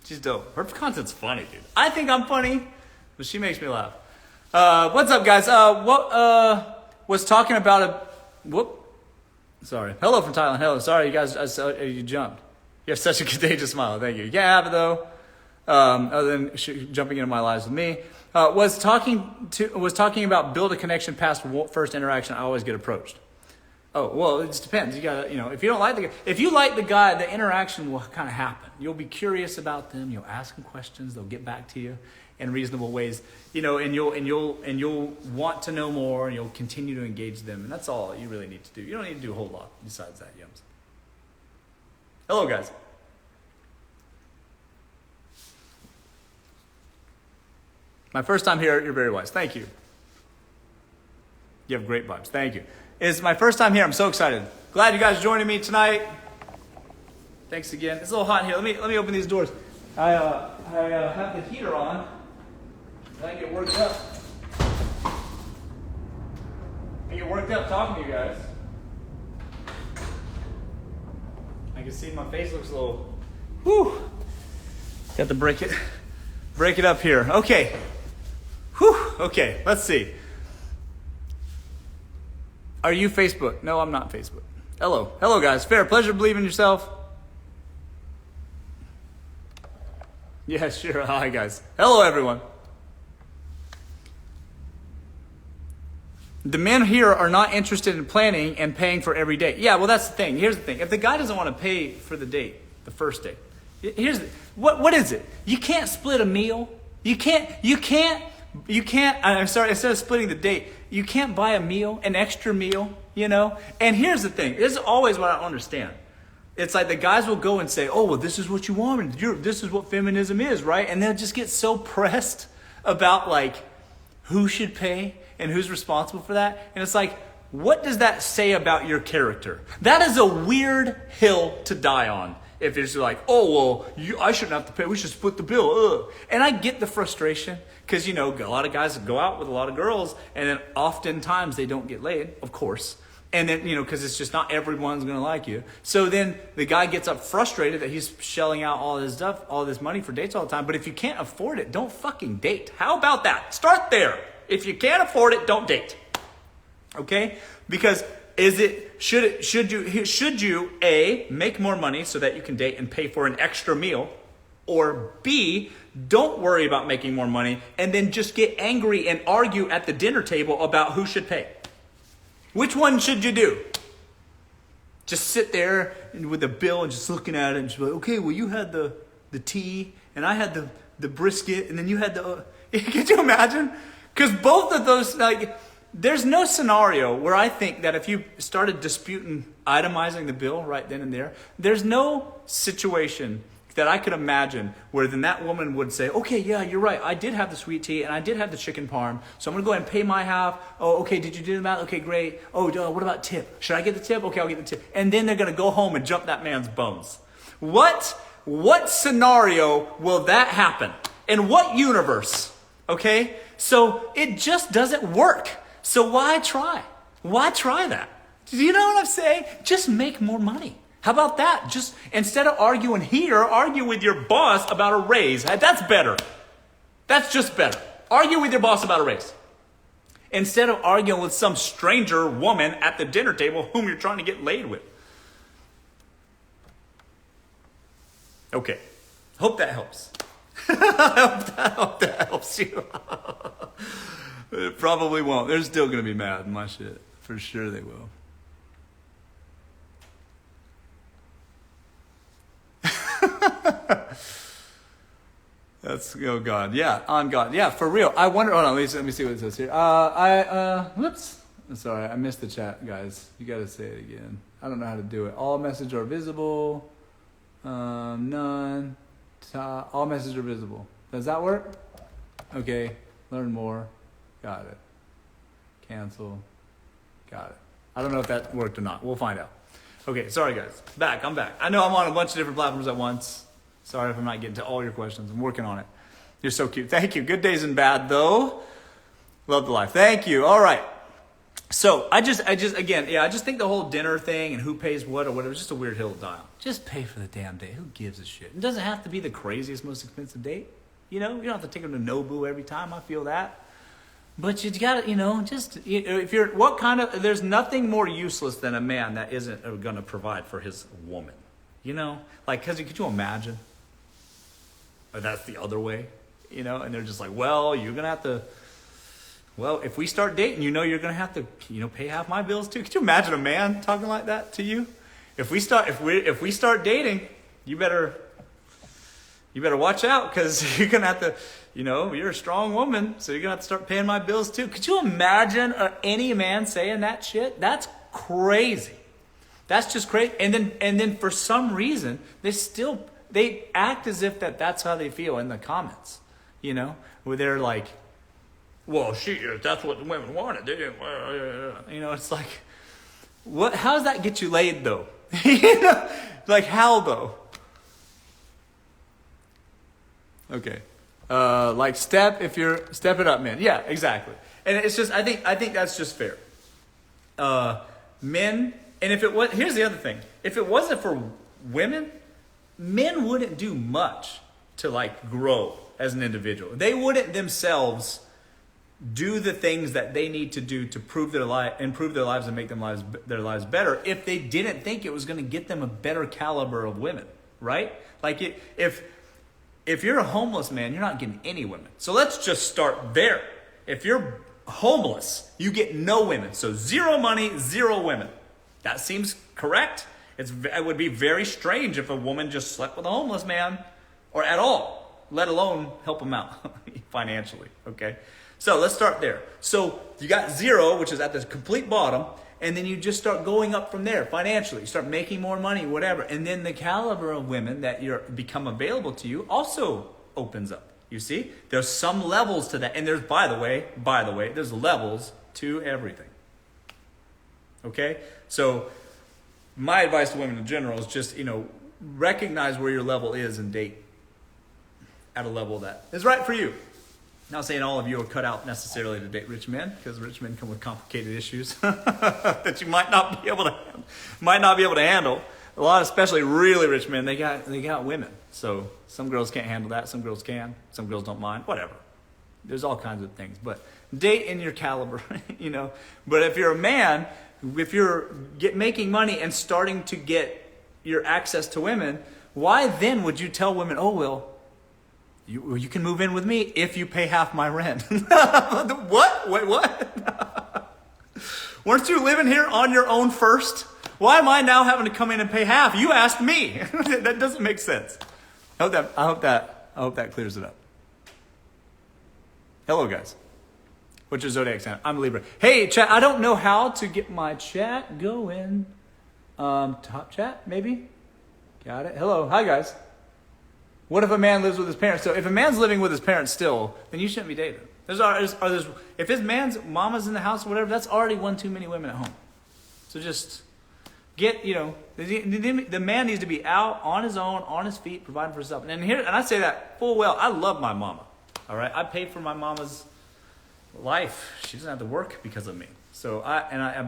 She's dope. Her content's funny, dude. I think I'm funny, but she makes me laugh. What's up, guys? Was talking about Sorry. Hello from Thailand. Hello. Sorry, you guys. You jumped. You have such a contagious smile. Thank you. You can't have it though. Other than jumping into my lives with me, was talking about build a connection past first interaction. I always get approached. Oh, well, it just depends. You gotta, if you don't like the guy, if you like the guy, the interaction will kind of happen. You'll be curious about them. You'll ask them questions. They'll get back to you in reasonable ways. And you'll want to know more, and you'll continue to engage them. And that's all you really need to do. You don't need to do a whole lot besides that, Yums. Hello, guys. My first time here. You're very wise. Thank you. You have great vibes. Thank you. It's my first time here. I'm so excited. Glad you guys are joining me tonight. Thanks again. It's a little hot in here. Let me open these doors. I have the heater on. I get worked up. I get worked up talking to you guys. I can see my face looks a little. Whew. Got to break it up here. Okay. Whew. Okay. Let's see. Are you Facebook? No, I'm not Facebook. Hello, guys. Fair. Pleasure. Believe in yourself. Yeah, sure. Hi, guys. Hello, everyone. The men here are not interested in planning and paying for every date. Yeah, well, that's the thing. Here's the thing. If the guy doesn't want to pay for the date, the first date, what is it? You can't split a meal. You can't, I'm sorry, instead of splitting the date, you can't buy a meal, an extra meal, And here's the thing. This is always what I don't understand. It's like the guys will go and say, oh, well, this is what you want. This is what feminism is, right? And they'll just get so pressed about who should pay and who's responsible for that. And it's like, what does that say about your character? That is a weird hill to die on. If it's like, oh, well, I shouldn't have to pay. We should split the bill. Ugh. And I get the frustration because, a lot of guys go out with a lot of girls and then oftentimes they don't get laid, of course. And then, because it's just not everyone's going to like you. So then the guy gets up frustrated that he's shelling out all this stuff, all this money for dates all the time. But if you can't afford it, don't fucking date. How about that? Start there. If you can't afford it, don't date. Okay? Because should you A, make more money so that you can date and pay for an extra meal, or B, don't worry about making more money and then just get angry and argue at the dinner table about who should pay? Which one should you do? Just sit there with the bill and just looking at it and just be like, okay, well, you had the tea and I had the brisket and then you had the... Could you imagine? Because both of those, like, there's no scenario where I think that if you started disputing, itemizing the bill right then and there, there's no situation that I could imagine where then that woman would say, okay, yeah, you're right. I did have the sweet tea and I did have the chicken parm. So I'm going to go ahead and pay my half. Oh, okay, did you do the math? Okay, great. Oh, what about tip? Should I get the tip? Okay, I'll get the tip. And then they're going to go home and jump that man's bones. What scenario will that happen? In what universe? Okay? So it just doesn't work. So why try? Why try that? Do you know what I'm saying? Just make more money. How about that? Just instead of arguing here, argue with your boss about a raise. That's better. That's just better. Argue with your boss about a raise. Instead of arguing with some stranger woman at the dinner table whom you're trying to get laid with. Okay. Hope that helps. I hope that helps you. It probably won't. They're still going to be mad in my shit. For sure they will. That's, oh God. Yeah, on God. Yeah, for real. I wonder, hold on, let me see what it says here. Whoops. Sorry, I missed the chat, guys. You got to say it again. I don't know how to do it. All messages are visible. None. All messages are visible. Does that work? Okay. Learn more. Got it. Cancel. Got it. I don't know if that worked or not. We'll find out. Okay, sorry guys. I'm back. I know I'm on a bunch of different platforms at once. Sorry if I'm not getting to all your questions. I'm working on it. You're so cute. Thank you. Good days and bad though. Love the life. Thank you. All right. So I just think the whole dinner thing and who pays what or whatever is just a weird hill to die on. Just pay for the damn date. Who gives a shit? It doesn't have to be the craziest, most expensive date. You know, you don't have to take them to Nobu every time. I feel that. But you gotta, there's nothing more useless than a man that isn't gonna provide for his woman. You know? Like, could you imagine? Or that's the other way, and they're just like, well, you're gonna have to, if we start dating, you're gonna have to, pay half my bills too. Could you imagine a man talking like that to you? If we start dating, you better watch out because you're gonna have to, you're a strong woman, so you're gonna have to start paying my bills too. Could you imagine any man saying that shit? That's crazy. That's just crazy. And then for some reason, they act as if that's how they feel in the comments, where they're like, well, that's what the women wanted. They didn't, it's like, what? How does that get you laid though? Like how though? Okay. Step it up, man. Yeah, exactly. And it's just, I think that's just fair. Men, and here's the other thing. If it wasn't for women, men wouldn't do much to grow as an individual. They wouldn't themselves do the things that they need to do to improve their lives and make their lives better if they didn't think it was going to get them a better caliber of women, right? If you're a homeless man, you're not getting any women. So let's just start there. If you're homeless, you get no women. So 0 money, 0 women. That seems correct. It would be very strange if a woman just slept with a homeless man or at all, let alone help him out financially, okay? So let's start there. So you got 0, which is at the complete bottom, and then you just start going up from there financially. You start making more money, whatever. And then the caliber of women that become available to you also opens up. You see? There's some levels to that. And there's, by the way, there's levels to everything. Okay? So my advice to women in general is just, recognize where your level is and date at a level that is right for you. Not saying all of you are cut out necessarily to date rich men, because rich men come with complicated issues that you might not be able to handle. A lot, especially really rich men, they got women. So some girls can't handle that. Some girls can. Some girls don't mind. Whatever. There's all kinds of things. But date in your caliber, But if you're a man, if you're making money and starting to get your access to women, why then would you tell women, oh, well, you can move in with me if you pay half my rent? What? Wait, what? Weren't you living here on your own first? Why am I now having to come in and pay half? You asked me. That doesn't make sense. I hope that clears it up. Hello, guys. What's your zodiac sign? I'm a Libra. Hey, chat. I don't know how to get my chat going. Top chat, maybe. Got it. Hello. Hi, guys. What if a man lives with his parents? So if a man's living with his parents still, then you shouldn't be dating. If his man's mama's in the house or whatever, that's already one too many women at home. So just get, the man needs to be out on his own, on his feet, providing for himself. And I say that full well. I love my mama. All right, I paid for my mama's life. She doesn't have to work because of me. So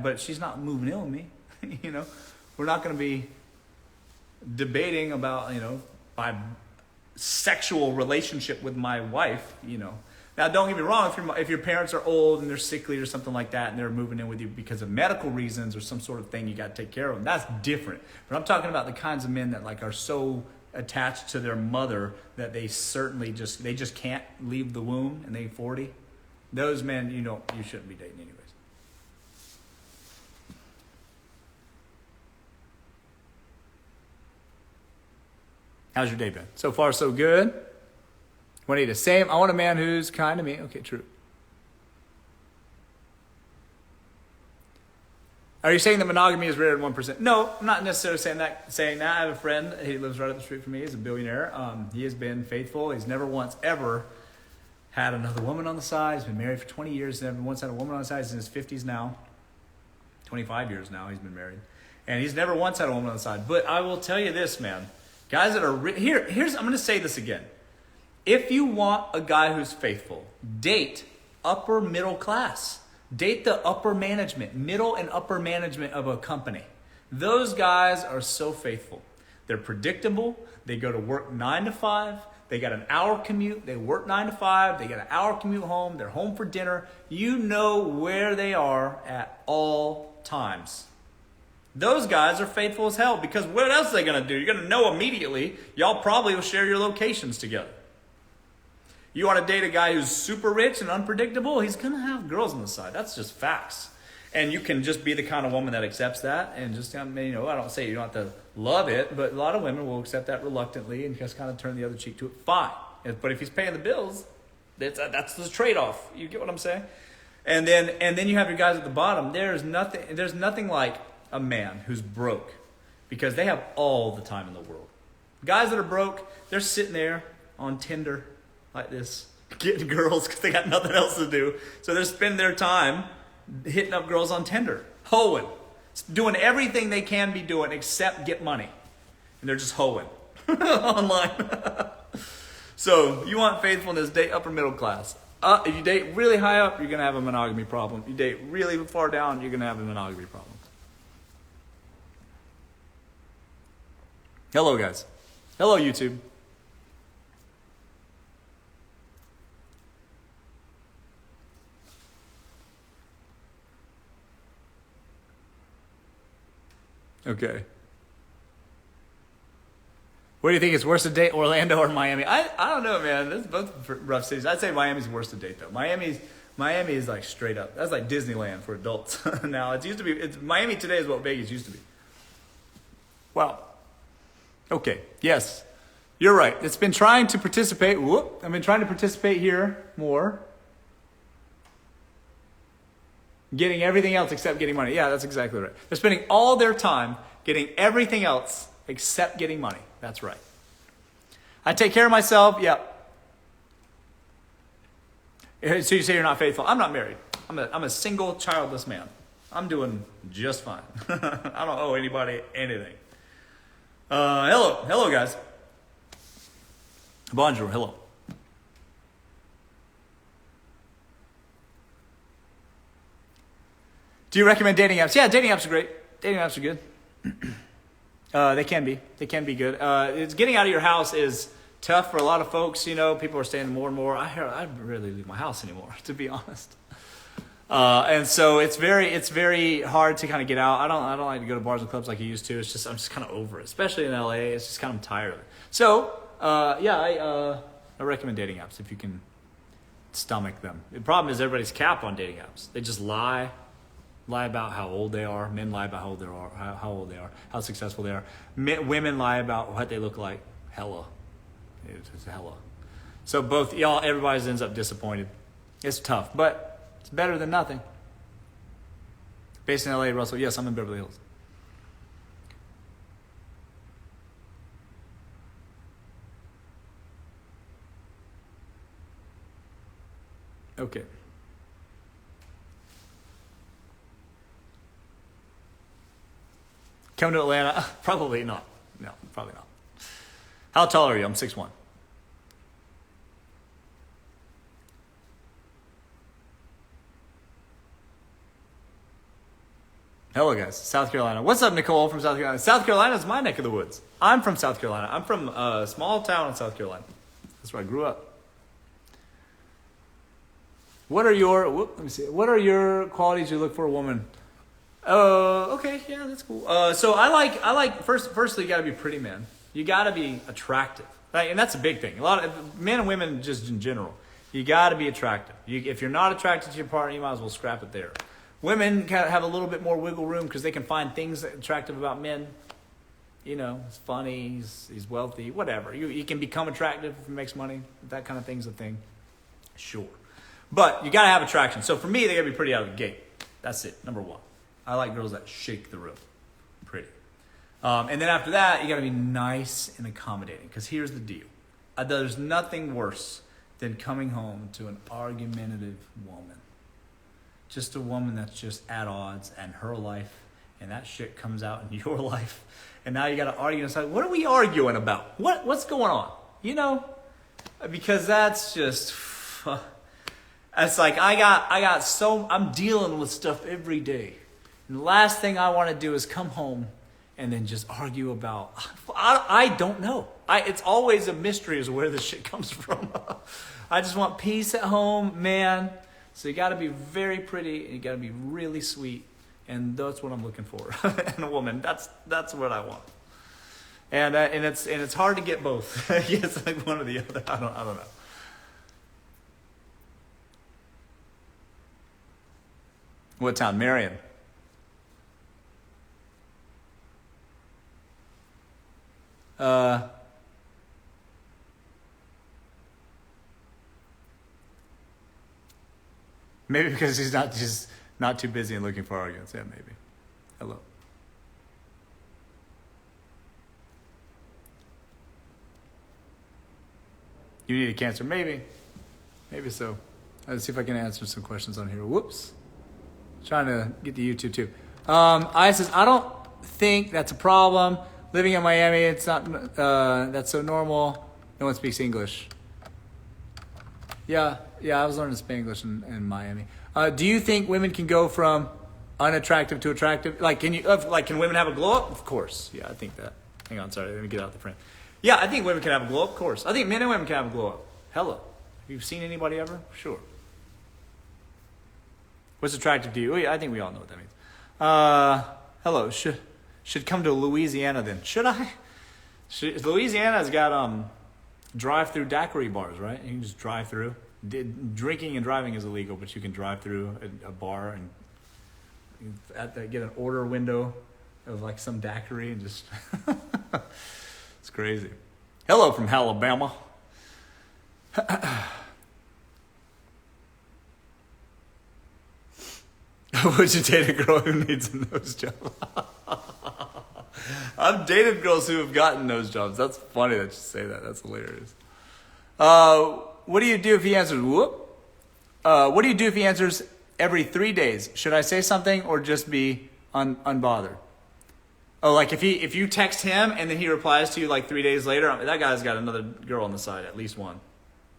but she's not moving in with me. We're not going to be debating about my sexual relationship with my wife. Now, don't get me wrong, if your parents are old and they're sickly or something like that, and they're moving in with you because of medical reasons or some sort of thing, you got to take care of them. That's different. But I'm talking about the kinds of men that are so attached to their mother that they certainly just can't leave the womb, and they're 40. Those men, you shouldn't be dating anyways. How's your day been? So far, so good. Juanita, same. I want a man who's kind to me. Okay, true. Are you saying that monogamy is rare at 1%? No, I'm not necessarily saying that. I have a friend. He lives right up the street from me. He's a billionaire. He has been faithful. He's never once ever had another woman on the side. He's been married for 20 years. Never once had a woman on the side. He's in his 50s now. 25 years now he's been married. And he's never once had a woman on the side. But I will tell you this, man. Guys that are... I'm going to say this again. If you want a guy who's faithful, date upper middle class. Date the upper management, middle and upper management of a company. Those guys are so faithful. They're predictable. They go to work 9 to 5. They got an hour commute. They work 9 to 5. They got an hour commute home. They're home for dinner. You know where they are at all times. Those guys are faithful as hell, because what else are they going to do? You're going to know immediately. Y'all probably will share your locations together. You want to date a guy who's super rich and unpredictable? He's going to have girls on the side. That's just facts. And you can just be the kind of woman that accepts that. And just, I don't say you don't have to love it, but a lot of women will accept that reluctantly and just kind of turn the other cheek to it. Fine. But if he's paying the bills, that's the trade-off. You get what I'm saying? And then you have your guys at the bottom. There's nothing like a man who's broke, because they have all the time in the world. Guys that are broke, they're sitting there on Tinder like this, getting girls because they got nothing else to do. So they're spending their time hitting up girls on Tinder, hoeing, doing everything they can be doing except get money. And they're just hoeing online. So you want faithfulness, date upper middle class. If you date really high up, you're going to have a monogamy problem. If you date really far down, you're going to have a monogamy problem. Hello, guys. Hello, YouTube. Okay. What do you think is worse to date, Orlando or Miami? I don't know, man. This is both rough cities. I'd say Miami's worse to date, though. Miami is like straight up. That's like Disneyland for adults. Now, Miami today is what Vegas used to be. Wow. Okay. Yes. You're right. It's been trying to participate. I've been trying to participate here more. Getting everything else except getting money. Yeah, that's exactly right. They're spending all their time getting everything else except getting money. That's right. I take care of myself. Yeah. So you say you're not faithful. I'm not married. I'm a single, childless man. I'm doing just fine. I don't owe anybody anything. Hello, guys. Bonjour. Hello. Do you recommend dating apps? Yeah, dating apps are great. Dating apps are good. They can be. They can be good. It's getting out of your house is tough for a lot of folks. People are staying more and more. I rarely leave my house anymore, to be honest. And so it's very hard to kind of get out. I don't like to go to bars and clubs like I used to. I'm just kind of over it, especially in LA. It's just kind of tired of it. So I recommend dating apps if you can stomach them. The problem is everybody's cap on dating apps. They just lie. lie about how old they are. Men lie about how old they are, how old they are, how successful they are. Women lie about what they look like. Hella. It's hella. So both, y'all, everybody ends up disappointed. It's tough, but it's better than nothing. Based in LA, Russell. Yes, I'm in Beverly Hills. Okay. Come to Atlanta? Probably not. No, probably not. How tall are you? I'm 6'1". Hello, guys. South Carolina. What's up, Nicole from South Carolina? South Carolina is my neck of the woods. I'm from South Carolina. I'm from a small town in South Carolina. That's where I grew up. What are your qualities you look for a woman? Okay, yeah, that's cool. So I like firstly, you gotta be pretty, man. You gotta be attractive. Right? And that's a big thing. A lot of men and women just in general. You gotta be attractive. If you're not attracted to your partner, you might as well scrap it there. Women kind of have a little bit more wiggle room because they can find things attractive about men. You know, he's funny, he's wealthy, whatever. You can become attractive if he makes money. That kind of thing's a thing. Sure. But you got to have attraction. So for me, they got to be pretty out of the gate. That's it, number one. I like girls that shake the room. Pretty. And then after that, you got to be nice and accommodating. Because here's the deal. There's nothing worse than coming home to an argumentative woman. Just a woman that's just at odds and her life. And that shit comes out in your life. And now you got to argue and say, what are we arguing about? What's going on? You know? Because that's just... It's like I'm dealing with stuff every day. And the last thing I want to do is come home and then just argue about, I don't know. It's always a mystery as to where this shit comes from. I just want peace at home, man. So you got to be very pretty and you got to be really sweet. And that's what I'm looking for in a woman. That's what I want. And it's hard to get both. It's like one or the other. I don't know. What town? Marion. Maybe because he's not too busy and looking for arguments. Yeah, maybe. Hello. You need a cancer? Maybe so. Let's see if I can answer some questions on here. Whoops. Trying to get to YouTube too. I says, I don't think that's a problem. Living in Miami, it's not, that's so normal. No one speaks English. Yeah, I was learning to speak English in Miami. Do you think women can go from unattractive to attractive? Like, can women have a glow up? Of course. Yeah, I think that. Hang on, sorry, let me get out the frame. Yeah, I think women can have a glow up, of course. I think men and women can have a glow up. Hello. Have you seen anybody ever? Sure. What's attractive to you? I think we all know what that means. Hello. Should come to Louisiana then. Should I? Louisiana's got drive-through daiquiri bars, right? You can just drive through. Drinking and driving is illegal, but you can drive through a bar and get an order window of like some daiquiri and just... It's crazy. Hello from Alabama. Would you date a girl who needs a nose job? I've dated girls who have gotten nose jobs. That's funny that you say that. That's hilarious. What do you do if he answers, whoop? What do you do if he answers every 3 days? Should I say something or just be unbothered? Oh, like if you text him and then he replies to you like 3 days later, that guy's got another girl on the side, at least one.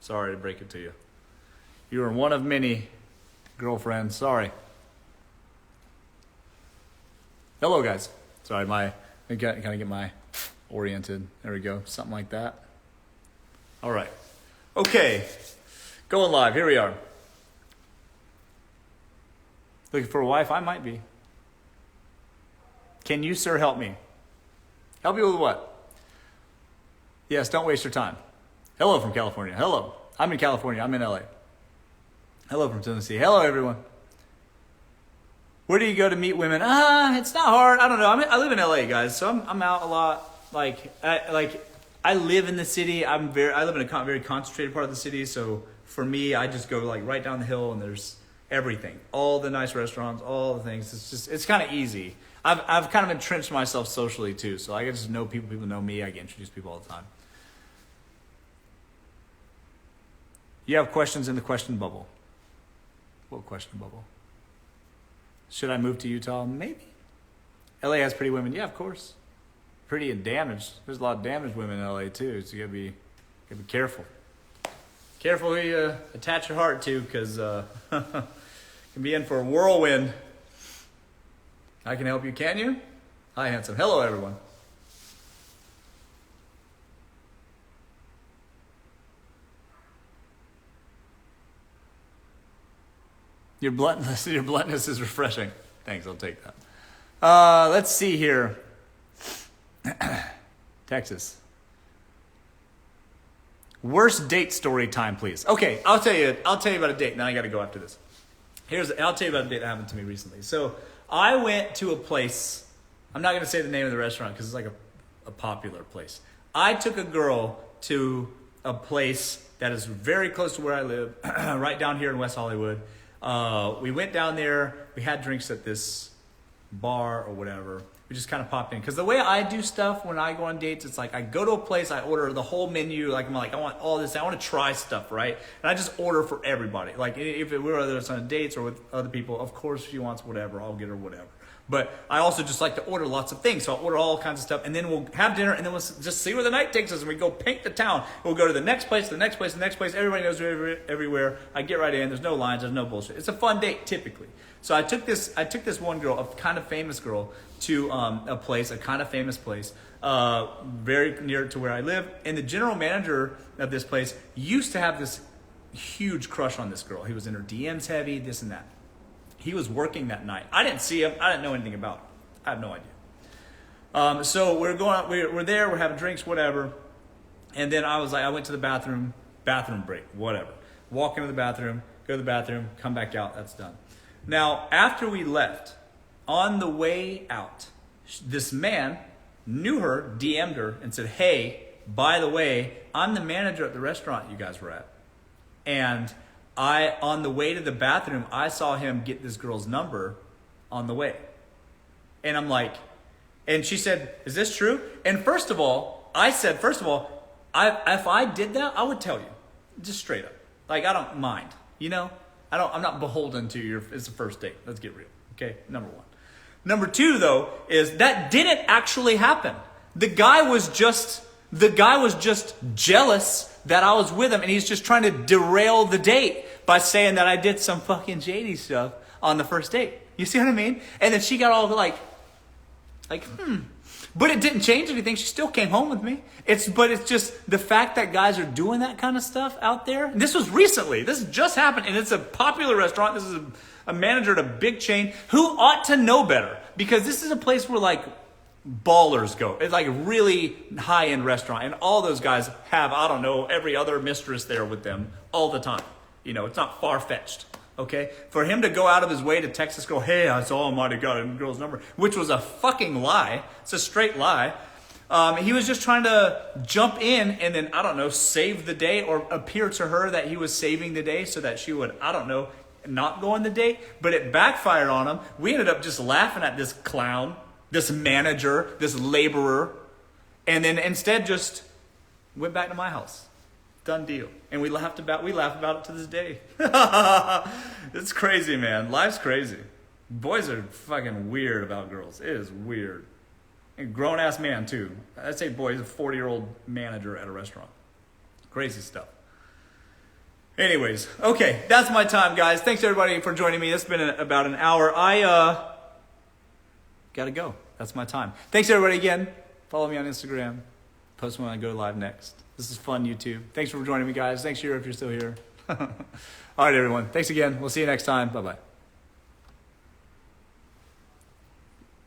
Sorry to break it to you. You are one of many girlfriends. Sorry. Hello, guys. Sorry, I gotta get my oriented. There we go. Something like that. All right. Okay. Going live. Here we are. Looking for a wife? I might be. Can you, sir, help me? Help you with what? Yes, don't waste your time. Hello from California. Hello. I'm in California. I'm in LA. Hello from Tennessee. Hello, everyone. Where do you go to meet women? It's not hard. I don't know. I live in LA, guys, so I'm out a lot. I live in the city. I live in a very concentrated part of the city. So for me, I just go like right down the hill, and there's everything, all the nice restaurants, all the things. It's kind of easy. I've kind of entrenched myself socially too. So I get to know people. People know me. I get introduced people all the time. You have questions in the question bubble. What question bubble? Should I move to Utah? Maybe. LA has pretty women. Yeah, of course. Pretty and damaged. There's a lot of damaged women in LA too, so you gotta be careful. Careful who you attach your heart to, because can be in for a whirlwind. I can help you, can you? Hi, handsome. Hello, everyone. Your bluntness is refreshing. Thanks, I'll take that. Let's see here. Texas. Worst date story time, please. Okay, I'll tell you about a date, and then I got to go after this. I'll tell you about a date that happened to me recently. So I went to a place. I'm not going to say the name of the restaurant because it's like a popular place. I took a girl to a place that is very close to where I live, right down here in West Hollywood. We went down there. We had drinks at this bar or whatever. We just kind of popped in. Because the way I do stuff when I go on dates, it's like I go to a place, I order the whole menu. Like I'm like, I want all this. I want to try stuff, right? And I just order for everybody. Like if it were whether it's on dates or with other people, of course she wants whatever, I'll get her whatever. But I also just like to order lots of things. So I'll order all kinds of stuff. And then we'll have dinner. And then we'll just see where the night takes us. And we go paint the town. We'll go to the next place, the next place, the next place. Everybody knows everywhere. I get right in. There's no lines. There's no bullshit. It's a fun date, typically. So I took this one girl, a kind of famous girl, to a kind of famous place, very near to where I live. And the general manager of this place used to have this huge crush on this girl. He was in her DMs heavy, this and that. He was working that night. I didn't see him. I didn't know anything about him. I have no idea. So we're there. We're having drinks, whatever. And then I went to the bathroom break, whatever. Walk into the bathroom, go to the bathroom, come back out. That's done. Now, after we left, on the way out, this man knew her, DM'd her, and said, hey, by the way, I'm the manager at the restaurant you guys were at. And on the way to the bathroom, I saw him get this girl's number on the way. And I'm like, and she said, is this true? And first of all, if I did that, I would tell you, just straight up. Like, I don't mind, you know? I'm not beholden to it's a first date. Let's get real, okay? Number one. Number two, though, is that didn't actually happen. The guy was just jealous that I was with him, and he's just trying to derail the date by saying that I did some fucking shady stuff on the first date. You see what I mean? And then she got all like, But it didn't change anything. She still came home with me. But it's just the fact that guys are doing that kind of stuff out there. And this was recently. This just happened, and it's a popular restaurant. This is a manager at a big chain who ought to know better, because this is a place where like ballers go. It's like a really high-end restaurant, and all those guys have, I don't know, every other mistress there with them all the time. You know, it's not far-fetched. Okay, for him to go out of his way to text this girl, hey, I saw him, might have got a girl's number, which was a fucking lie. It's a straight lie. He was just trying to jump in and then, I don't know, save the day, or appear to her that he was saving the day so that she would, I don't know, not go on the date. But it backfired on him. We ended up just laughing at this clown, this manager, this laborer, and then instead just went back to my house. Done deal. And we laugh about it to this day. It's crazy, man. Life's crazy. Boys are fucking weird about girls. It is weird. And grown-ass man, too. I'd say boy, he's a 40-year-old manager at a restaurant. Crazy stuff. Anyways, okay, that's my time, guys. Thanks, everybody, for joining me. It's been about an hour. I gotta go. That's my time. Thanks, everybody, again. Follow me on Instagram. Post when I go live next. This is fun, YouTube. Thanks for joining me, guys. Thanks, Youre, if you're still here. All right, everyone. Thanks again. We'll see you next time. Bye-bye.